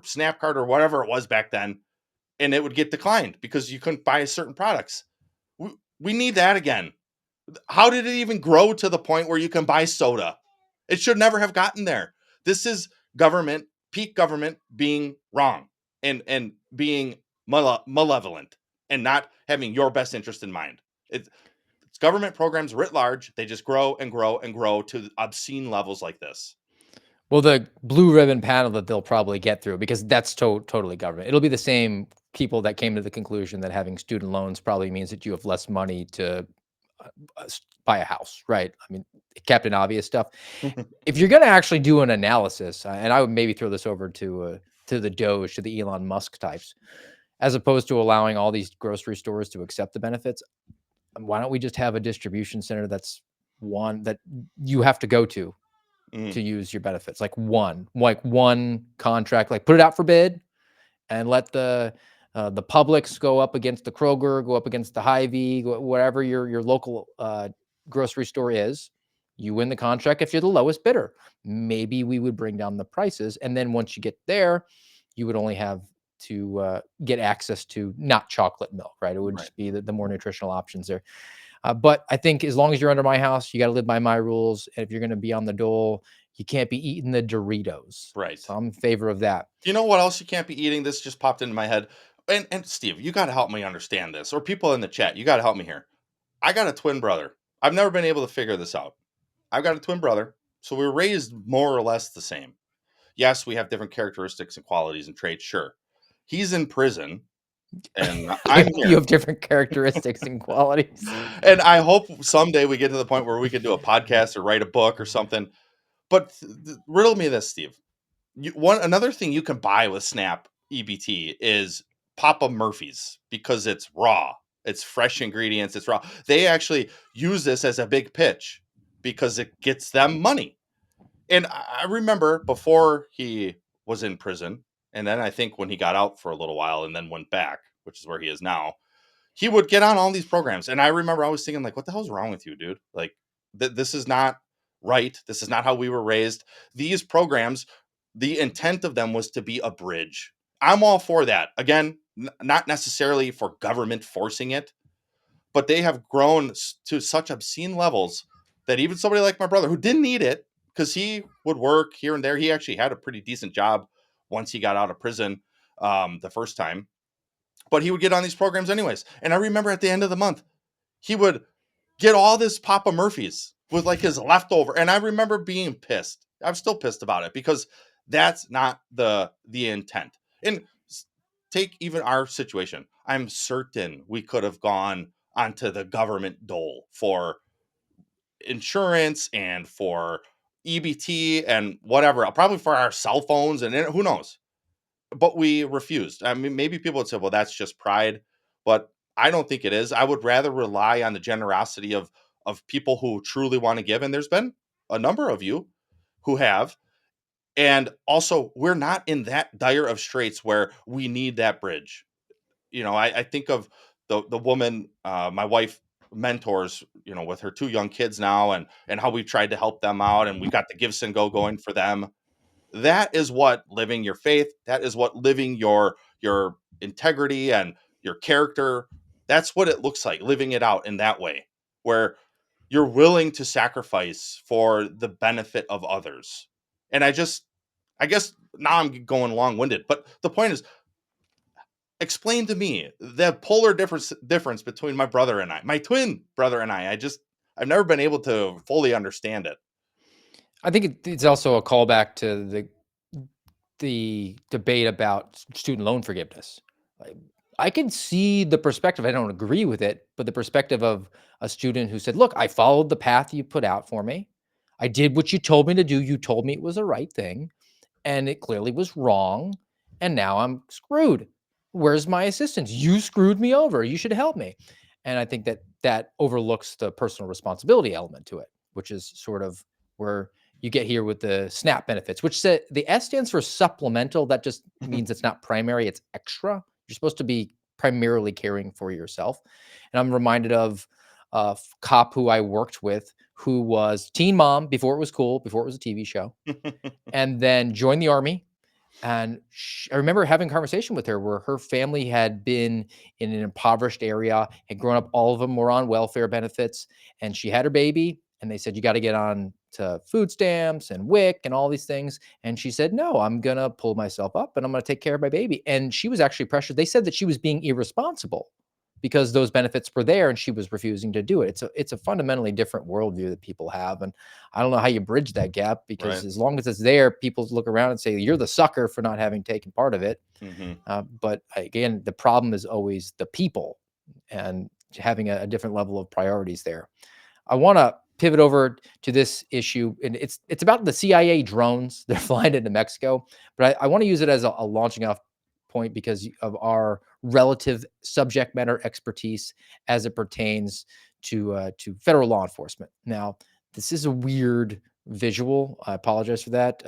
SNAP card or whatever it was back then, and it would get declined because you couldn't buy certain products. We need that again. How did it even grow to the point where you can buy soda? It should never have gotten there. This is government, peak government being wrong and being malevolent and not having your best interest in mind. It's government programs writ large. They just grow and grow and grow to obscene levels like this. Well, the blue ribbon panel that they'll probably get through, because that's totally government. It'll be the same people that came to the conclusion that having student loans probably means that you have less money to buy a house, right? I mean, Captain Obvious stuff. If you're going to actually do an analysis, and I would maybe throw this over to the DOGE, to the Elon Musk types, as opposed to allowing all these grocery stores to accept the benefits, why don't we just have a distribution center that's one that you have to go to use your benefits? Like one contract, like put it out for bid and let the Publix go up against the Kroger, go up against the Hy-Vee, whatever your local grocery store is. You win the contract if you're the lowest bidder. Maybe we would bring down the prices, and then once you get there, you would only have to get access to not chocolate milk, right? It would just be the more nutritional options there. But I think as long as you're under my house, you got to live by my rules. And if you're going to be on the dole, you can't be eating the Doritos. Right. So I'm in favor of that. You know what else you can't be eating? This just popped into my head. And Steve, you got to help me understand this. Or people in the chat, you got to help me here. I got a twin brother. I've never been able to figure this out. I've got a twin brother. So we were raised more or less the same. Yes, we have different characteristics and qualities and traits. Sure. He's in prison. And I'm here. You have different characteristics and qualities. And I hope someday we get to the point where we could do a podcast or write a book or something. But riddle me this, Steve. Another thing you can buy with SNAP EBT is Papa Murphy's because it's raw. It's fresh ingredients. It's raw. They actually use this as a big pitch because it gets them money. And I remember before he was in prison, and then I think when he got out for a little while and then went back, which is where he is now, he would get on all these programs. And I remember I was thinking, like, what the hell's wrong with you, dude? Like, this is not right. This is not how we were raised. These programs, the intent of them was to be a bridge. I'm all for that. Again, not necessarily for government forcing it, but they have grown to such obscene levels that even somebody like my brother, who didn't need it because he would work here and there, he actually had a pretty decent job once he got out of prison the first time, but he would get on these programs anyways. And I remember at the end of the month, he would get all this Papa Murphy's with like his leftover. And I remember being pissed. I'm still pissed about it because that's not the intent. And take even our situation. I'm certain we could have gone onto the government dole for insurance and for EBT and whatever, probably for our cell phones and who knows. But we refused. I mean, maybe people would say, well, that's just pride, but I don't think it is. I would rather rely on the generosity of people who truly want to give. And there's been a number of you who have. And also, we're not in that dire of straits where we need that bridge. You know, I think of the woman, my wife mentors, you know, with her 2 young kids now, and how we've tried to help them out, and we got the Gives and Go going for them. That is what living your faith, that is what living your integrity and your character, that's what it looks like, living it out in that way, where you're willing to sacrifice for the benefit of others. And I guess now I'm going long-winded, but the point is, explain to me the polar difference between my brother and I, my twin brother and I. I've never been able to fully understand it. I think it's also a callback to the debate about student loan forgiveness. Like, I can see the perspective. I don't agree with it, but the perspective of a student who said, "Look, I followed the path you put out for me. I did what you told me to do. You told me it was the right thing, and it clearly was wrong. And now I'm screwed. Where's my assistance? You screwed me over. You should help me." And I think that overlooks the personal responsibility element to it, which is sort of where you get here with the SNAP benefits, which the S stands for supplemental. That just means it's not primary, it's extra. You're supposed to be primarily caring for yourself. And I'm reminded of a cop who I worked with who was teen mom before it was cool, before it was a TV show, and then joined the army. And I remember having a conversation with her where her family had been in an impoverished area, had grown up, all of them were on welfare benefits, and she had her baby, and they said, "You got to get on to food stamps and WIC and all these things." And she said, "No, I'm going to pull myself up and I'm going to take care of my baby." And she was actually pressured. They said that she was being irresponsible because those benefits were there and she was refusing to do it. It's a fundamentally different worldview that people have. And I don't know how you bridge that gap, because Right. as long as it's there, people look around and say, "You're the sucker for not having taken part of it." Hmm. But again, the problem is always the people and having a different level of priorities there. I want to pivot over to this issue, and it's about the CIA drones. They're flying into Mexico, but I want to use it as a launching off point because of our relative subject matter expertise as it pertains to federal law enforcement. Now, this is a weird visual. I apologize for that.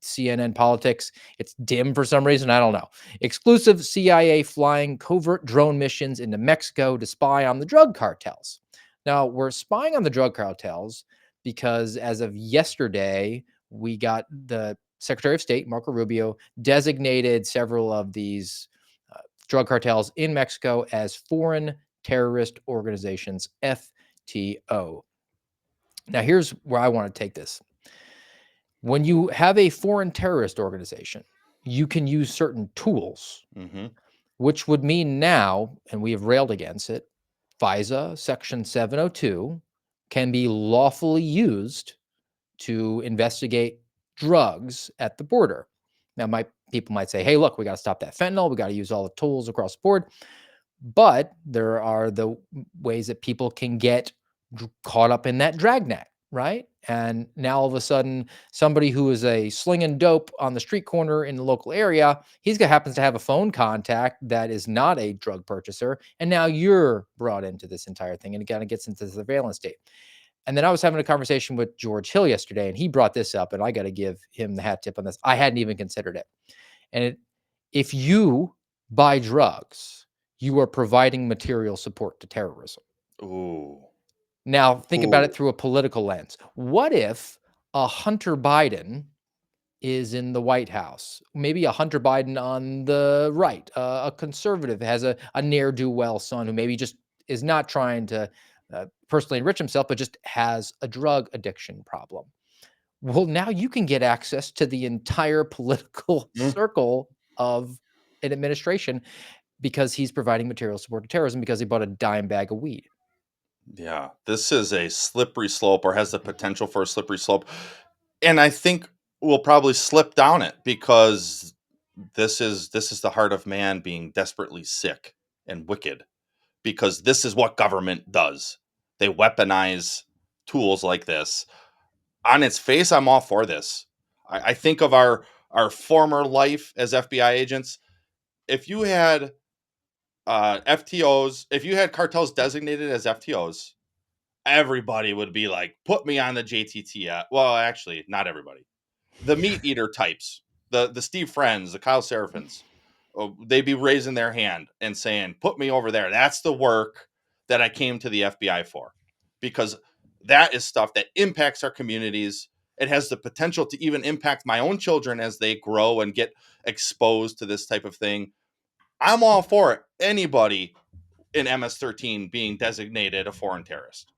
CNN politics. It's dim for some reason. I don't know. Exclusive CIA flying covert drone missions into Mexico to spy on the drug cartels. Now, we're spying on the drug cartels because as of yesterday, we got the Secretary of State, Marco Rubio, designated several of these drug cartels in Mexico as foreign terrorist organizations, FTO. Now, here's where I want to take this. When you have a foreign terrorist organization, you can use certain tools, Hmm. which would mean now, and we have railed against it, FISA Section 702 can be lawfully used to investigate drugs at the border. Now, people might say, "Hey, look, we got to stop that fentanyl. We got to use all the tools across the board." But there are the ways that people can get caught up in that dragnet, right? And now all of a sudden, somebody who is a slinging dope on the street corner in the local area, happens to have a phone contact that is not a drug purchaser, and now you're brought into this entire thing, and it kind of gets into the surveillance state. And then I was having a conversation with George Hill yesterday, and he brought this up, and I got to give him the hat tip on this. I hadn't even considered it. And if you buy drugs, you are providing material support to terrorism. Ooh. Now, think about it Ooh. through a political lens. What if a Hunter Biden is in the White House? Maybe a Hunter Biden on the right, a conservative, has a ne'er-do-well son who maybe just is not trying to personally enrich himself, but just has a drug addiction problem. Well, now you can get access to the entire political Mm. circle of an administration because he's providing material support to terrorism because he bought a dime bag of weed. Yeah, this is a slippery slope, or has the potential for a slippery slope. And I think we'll probably slip down it, because this is the heart of man being desperately sick and wicked, because this is what government does. They weaponize tools like this. On its face, I'm all for this. I think of our former life as FBI agents. If you had FTOs, if you had cartels designated as FTOs, everybody would be like, put me on the JTT. Well, actually, not everybody. The meat eater types, the Steve Friends, the Kyle Serafins, they'd be raising their hand and saying, put me over there. That's the work that I came to the FBI for, because that is stuff that impacts our communities. It has the potential to even impact my own children as they grow and get exposed to this type of thing. I'm all for it. Anybody in MS-13 being designated a foreign terrorist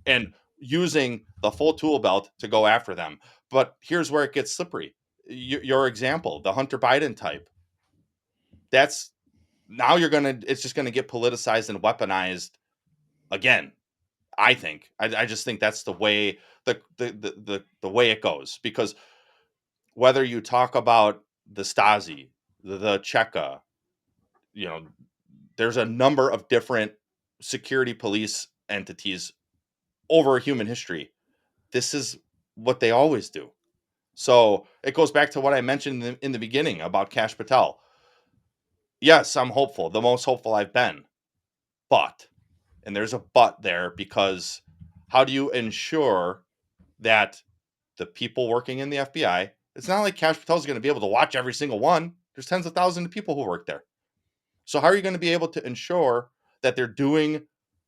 and using the full tool belt to go after them. But here's where it gets slippery. Your example, the Hunter Biden type, that's now it's just gonna get politicized and weaponized again. I think. I just think that's the way the way it goes. Because whether you talk about the Stasi, the Cheka, you know, there's a number of different security police entities over human history. This is what they always do. So it goes back to what I mentioned in the beginning about Kash Patel. Yes, I'm hopeful, the most hopeful I've been. But, and there's a but there, because how do you ensure that the people working in the FBI, it's not like Kash Patel is going to be able to watch every single one. There's tens of thousands of people who work there. So how are you going to be able to ensure that they're doing,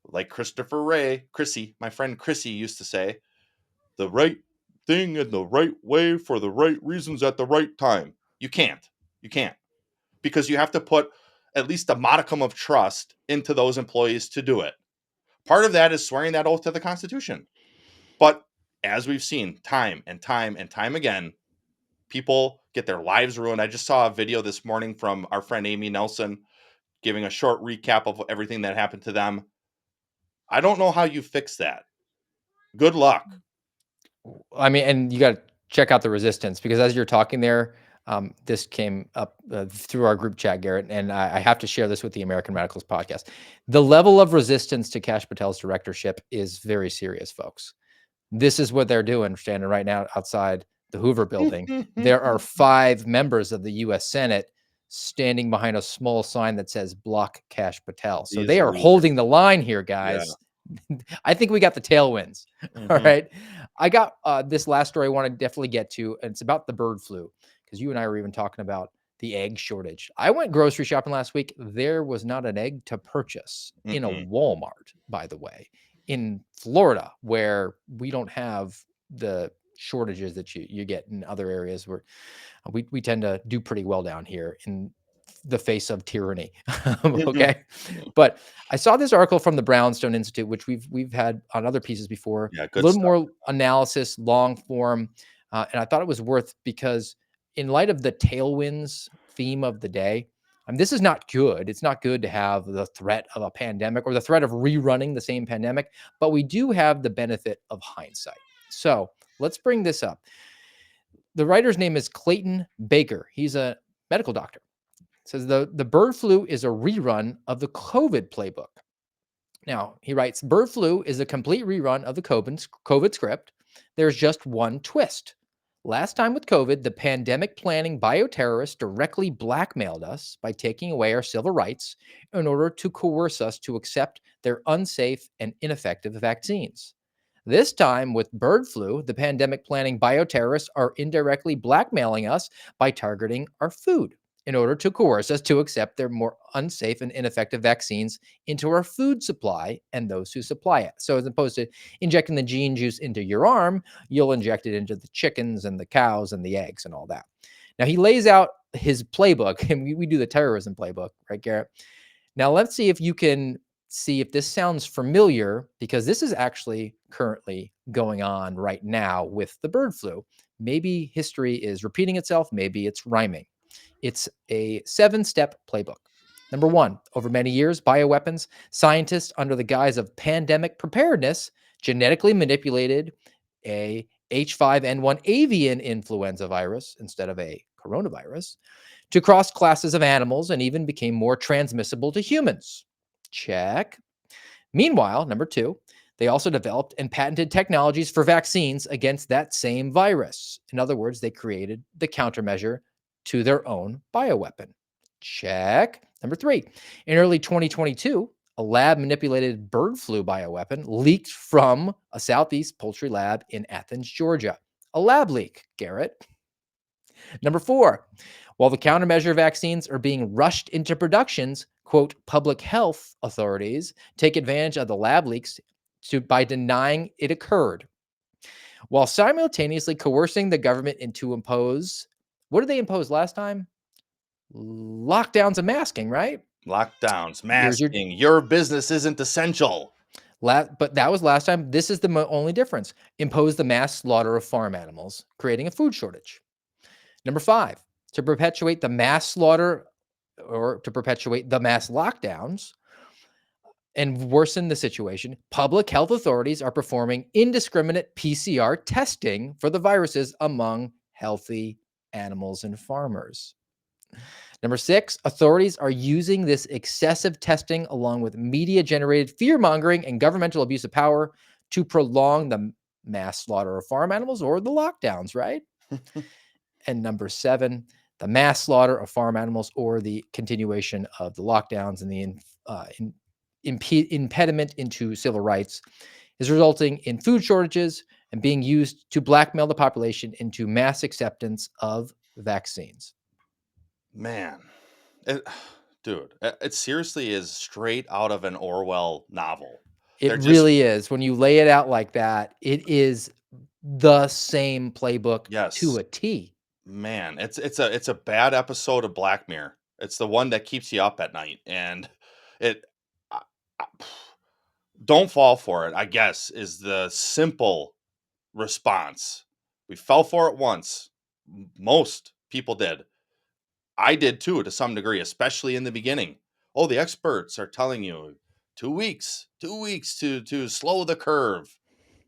like Chrissy, my friend Chrissy used to say, the right thing in the right way for the right reasons at the right time? You can't. You can't. Because you have to put at least a modicum of trust into those employees to do it. Part of that is swearing that oath to the Constitution. But as we've seen time and time and time again, people get their lives ruined. I just saw a video this morning from our friend Amy Nelson giving a short recap of everything that happened to them. I don't know how you fix that. Good luck. I mean, and you got to check out the resistance, because as you're talking there, this came up through our group chat, Garrett, and I have to share this with the American Radicals podcast. The level of resistance to Kash Patel's directorship is very serious, folks. This is what they're doing, standing right now outside the Hoover building. There are 5 members of the U.S. Senate standing behind a small sign that says "Block Kash Patel." So These they are losers. holding the line here, Yeah. guys. I think we got the tailwinds. All right. I got this last story I want to definitely get to, and it's about the bird flu, because you and I were even talking about the egg shortage. I went grocery shopping last week. There was not an egg to purchase in a Walmart, by the way, in Florida, where we don't have the shortages that you get in other areas, where we tend to do pretty well down here in the face of tyranny. Okay. But I saw this article from the Brownstone Institute, which we've had on other pieces before. Yeah, A good little stuff. more analysis, long form, and I thought it was worth, because in light of the tailwinds theme of the day, this is not good. It's not good to have the threat of a pandemic or the threat of rerunning the same pandemic, but we do have the benefit of hindsight. So let's bring this up. The writer's name is Clayton Baker. He's a medical doctor. Says the bird flu is a rerun of the COVID playbook. Now, he writes, bird flu is a complete rerun of the COVID script. There's just one twist. Last time with COVID, the pandemic planning bioterrorists directly blackmailed us by taking away our civil rights in order to coerce us to accept their unsafe and ineffective vaccines. This time with bird flu, the pandemic planning bioterrorists are indirectly blackmailing us by targeting our food in order to coerce us to accept their more unsafe and ineffective vaccines into our food supply and those who supply it. So as opposed to injecting the gene juice into your arm, you'll inject it into the chickens and the cows and the eggs and all that. Now he lays out his playbook, and we do the terrorism playbook, right, Garrett? Now let's see if you can see if this sounds familiar, because this is actually currently going on right now with the bird flu. Maybe history is repeating itself, maybe it's rhyming. It's a 7-step playbook. Number one, over many years, bioweapons scientists, under the guise of pandemic preparedness, genetically manipulated a H5N1 avian influenza virus instead of a coronavirus to cross classes of animals and even became more transmissible to humans. Check. Meanwhile, number two, they also developed and patented technologies for vaccines against that same virus. In other words, they created the countermeasure to their own bioweapon. Check. Number three, in early 2022, a lab manipulated bird flu bioweapon leaked from a Southeast poultry lab in Athens, Georgia. A lab leak, Garrett. Number four, while the countermeasure vaccines are being rushed into productions, quote, public health authorities take advantage of the lab leaks by denying it occurred, while simultaneously coercing the government into what did they impose last time? Lockdowns and masking, right? Lockdowns, Here's your masking, your business isn't essential. but that was last time. This is the only difference. Impose the mass slaughter of farm animals, creating a food shortage. Number five, to perpetuate the mass slaughter or to perpetuate the mass lockdowns and worsen the situation, public health authorities are performing indiscriminate PCR testing for the viruses among healthy animals and farmers. Number six, authorities are using this excessive testing along with media generated fear mongering and governmental abuse of power to prolong the mass slaughter of farm animals or the lockdowns, right? And number seven, the mass slaughter of farm animals or the continuation of the lockdowns and the impediment into civil rights is resulting in food shortages and being used to blackmail the population into mass acceptance of vaccines. Man, it, dude, it seriously is straight out of an Orwell novel. It They're just really is. When you lay it out like that, it is the same playbook to yes, a T. man. It's a bad episode of Black Mirror. It's the one that keeps you up at night, and it I- I- don't fall for it. I guess is the simple response. We fell for it once. Most people did. I did too, to some degree, especially in the beginning. Oh, the experts are telling you 2 weeks, 2 weeks to slow the curve,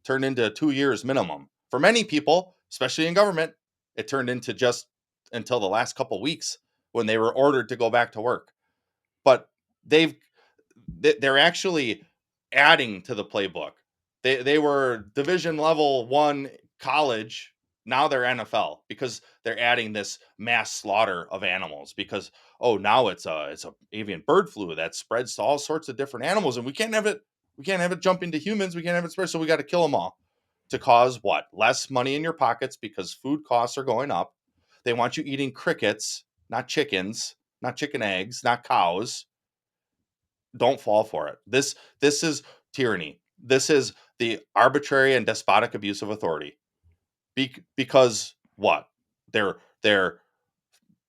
turned into 2 years minimum. For many people, especially in government, it turned into just until the last couple weeks when they were ordered to go back to work. But they've they're actually adding to the playbook. They were division level 1 college, now they're NFL because they're adding this mass slaughter of animals because oh, now it's a avian bird flu that spreads to all sorts of different animals and we can't have it jump into humans, we can't have it spread, so we got to kill them all to cause what? Less money in your pockets because food costs are going up. They want you eating crickets, not chickens, not chicken eggs, not cows. Don't fall for it. This is tyranny. This is the arbitrary and despotic abuse of authority. Because what? They're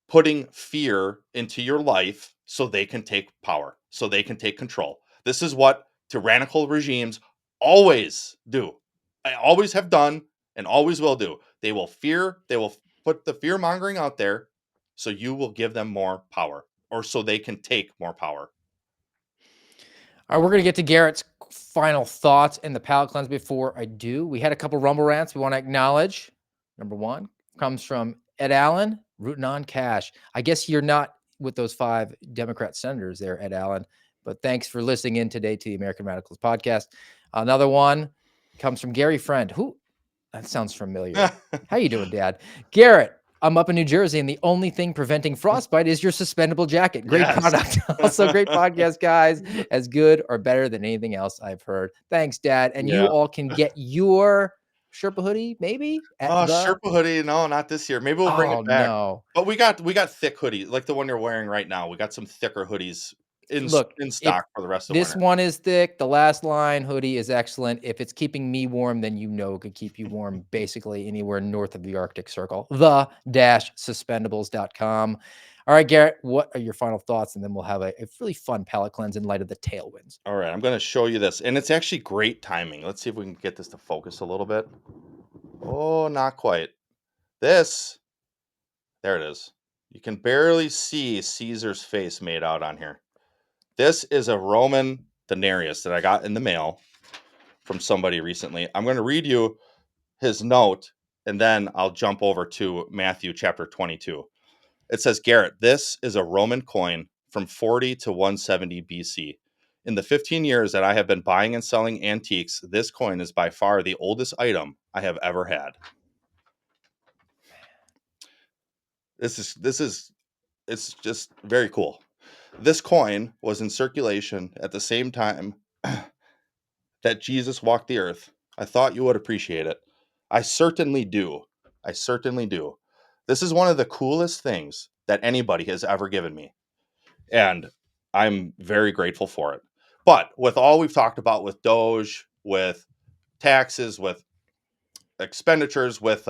putting fear into your life so they can take power, so they can take control. This is what tyrannical regimes always do. I always have done and always will do. They will put the fear mongering out there so you will give them more power or so they can take more power. All right, we're going to get to Garrett's final thoughts in the palate cleanse. Before I do, we had a couple rumble rants we want to acknowledge. Number one comes from Ed Allen, rooting on cash. I guess you're not with those 5 Democrat senators there, Ed Allen, but thanks for listening in today to the American Radicals podcast. Another one comes from Gary Friend. Who? That sounds familiar. How you doing, Dad? Garrett, I'm up in New Jersey, and the only thing preventing frostbite is your suspendable jacket. Great Yes. product. Also, great podcast, guys. As good or better than anything else I've heard. Thanks, Dad. And you Yeah. all can get your Sherpa hoodie, maybe at Oh, the. Sherpa hoodie. No, not this year. Maybe we'll bring Oh it back. no! But we got thick hoodies, like the one you're wearing right now. We got some thicker hoodies Look, in if stock for the rest of this winter. one is thick, the last line hoodie is excellent. If it's keeping me warm, then you know it could keep you warm basically anywhere north of the Arctic Circle. The-suspendables.com. All right, Garrett, what are your final thoughts? And then we'll have a really fun palate cleanse in light of the tailwinds. All right, I'm going to show you this, and it's actually great timing. Let's see if we can get this to focus a little bit. Oh, not quite. There it is. You can barely see Caesar's face made out on here. This is a Roman denarius that I got in the mail from somebody recently. I'm going to read you his note, and then I'll jump over to Matthew chapter 22. It says, Garrett, this is a Roman coin from 40 to 170 BC. In the 15 years that I have been buying and selling antiques, this coin is by far the oldest item I have ever had. It's just very cool. This coin was in circulation at the same time that Jesus walked the earth. I thought you would appreciate it. I certainly do. I certainly do. This is one of the coolest things that anybody has ever given me. And I'm very grateful for it. But with all we've talked about with DOGE, with taxes, with expenditures, with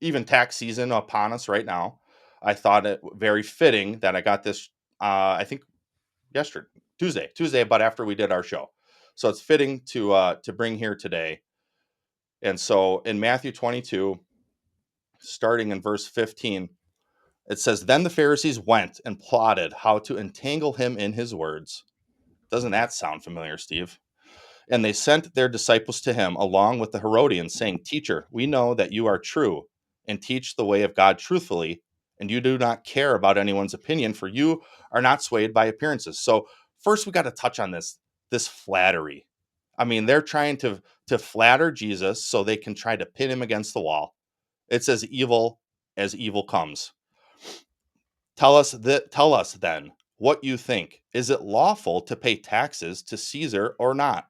even tax season upon us right now, I thought it very fitting that I got this, I think Tuesday, about after we did our show. So it's fitting to bring here today. And so in Matthew 22, starting in verse 15, it says, Then the Pharisees went and plotted how to entangle him in his words. Doesn't that sound familiar, Steve? And they sent their disciples to him along with the Herodians, saying, Teacher, we know that you are true and teach the way of God truthfully, and you do not care about anyone's opinion, for you are not swayed by appearances. So first we got to touch on this flattery. I mean, they're trying to flatter Jesus so they can try to pin him against the wall. It's as evil comes. Tell us then what you think. Is it lawful to pay taxes to Caesar or not?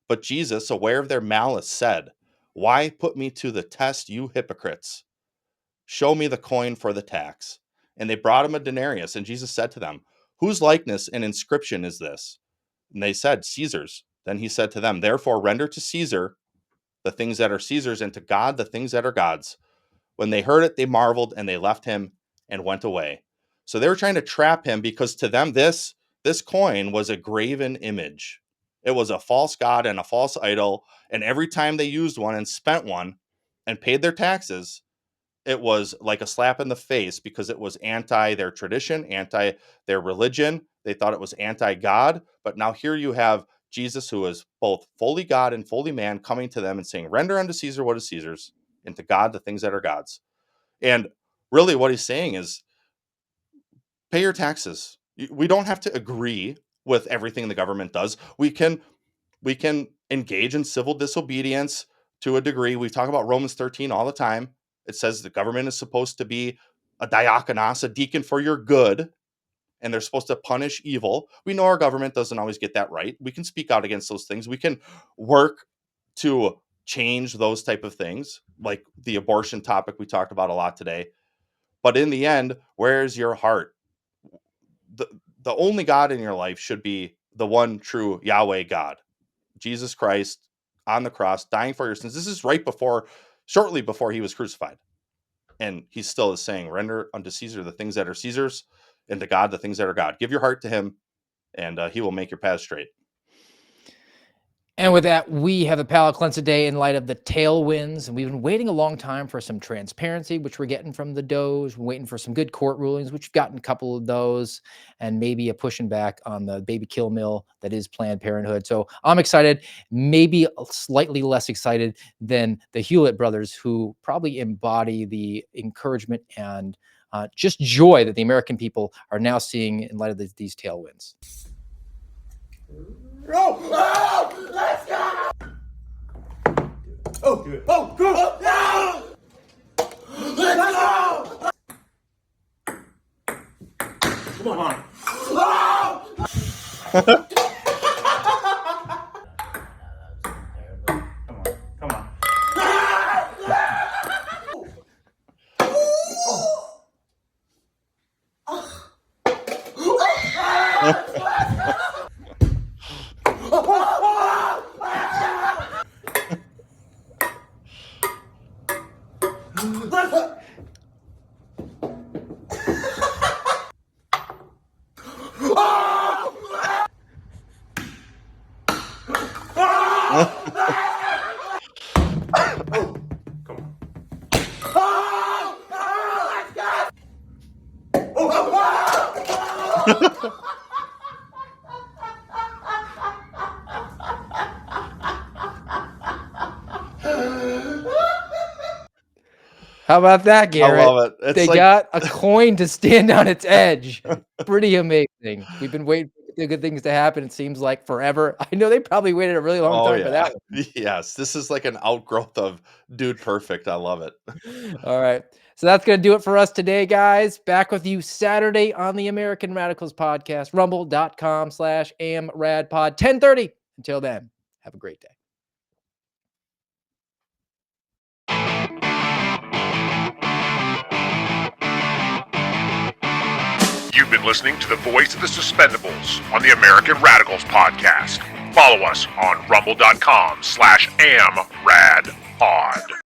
But Jesus, aware of their malice, said, Why put me to the test, you hypocrites? Show me the coin for the tax. And they brought him a denarius, and Jesus said to them, Whose likeness and inscription is this? And they said, Caesar's. Then he said to them, Therefore render to Caesar the things that are Caesar's, and to God the things that are God's. When they heard it, they marveled, and they left him and went away. So they were trying to trap him because to them this coin was a graven image. It was a false god and a false idol, and every time they used one and spent one and paid their taxes, it was like a slap in the face because it was anti their tradition, anti their religion. They thought it was anti-God. But now here you have Jesus, who is both fully God and fully man, coming to them and saying, Render unto Caesar what is Caesar's, and to God the things that are God's. And really what he's saying is, pay your taxes. We don't have to agree with everything the government does. We can engage in civil disobedience to a degree. We talk about Romans 13 all the time. It says the government is supposed to be a diakonos, a deacon for your good, and they're supposed to punish evil. We know our government doesn't always get that right. We can speak out against those things. We can work to change those type of things, like the abortion topic we talked about a lot today. But in the end, where's your heart? The only God in your life should be the one true Yahweh God, Jesus Christ on the cross, dying for your sins. This is shortly before he was crucified. And he still is saying, render unto Caesar the things that are Caesar's, and to God the things that are God. Give your heart to him, and he will make your path straight. And with that, we have the palate cleanse today in light of the tailwinds. And we've been waiting a long time for some transparency, which we're getting from the DOGE. We're waiting for some good court rulings, which we've gotten a couple of those, and maybe a pushing back on the baby kill mill that is Planned Parenthood. So I'm excited, maybe slightly less excited than the Hewlett brothers, who probably embody the encouragement and just joy that the American people are now seeing in light of these tailwinds. Oh, let's go! Oh, good. Oh, good. Oh, no! Let's go! Come on. Oh! Come on. How about that, Garrett? love it. It's They like- got a coin to stand on its edge. Pretty amazing. We've been waiting for good things to happen. It seems like forever. I know they probably waited a really long time for that one. Yes, this is like an outgrowth of Dude Perfect. I love it. All right. So that's going to do it for us today, guys. Back with you Saturday on the American Radicals podcast, rumble.com/amradpod, 10:30. Until then, have a great day. You've been listening to the voice of the Suspendables on the American Radicals podcast. Follow us on rumble.com/amradpod.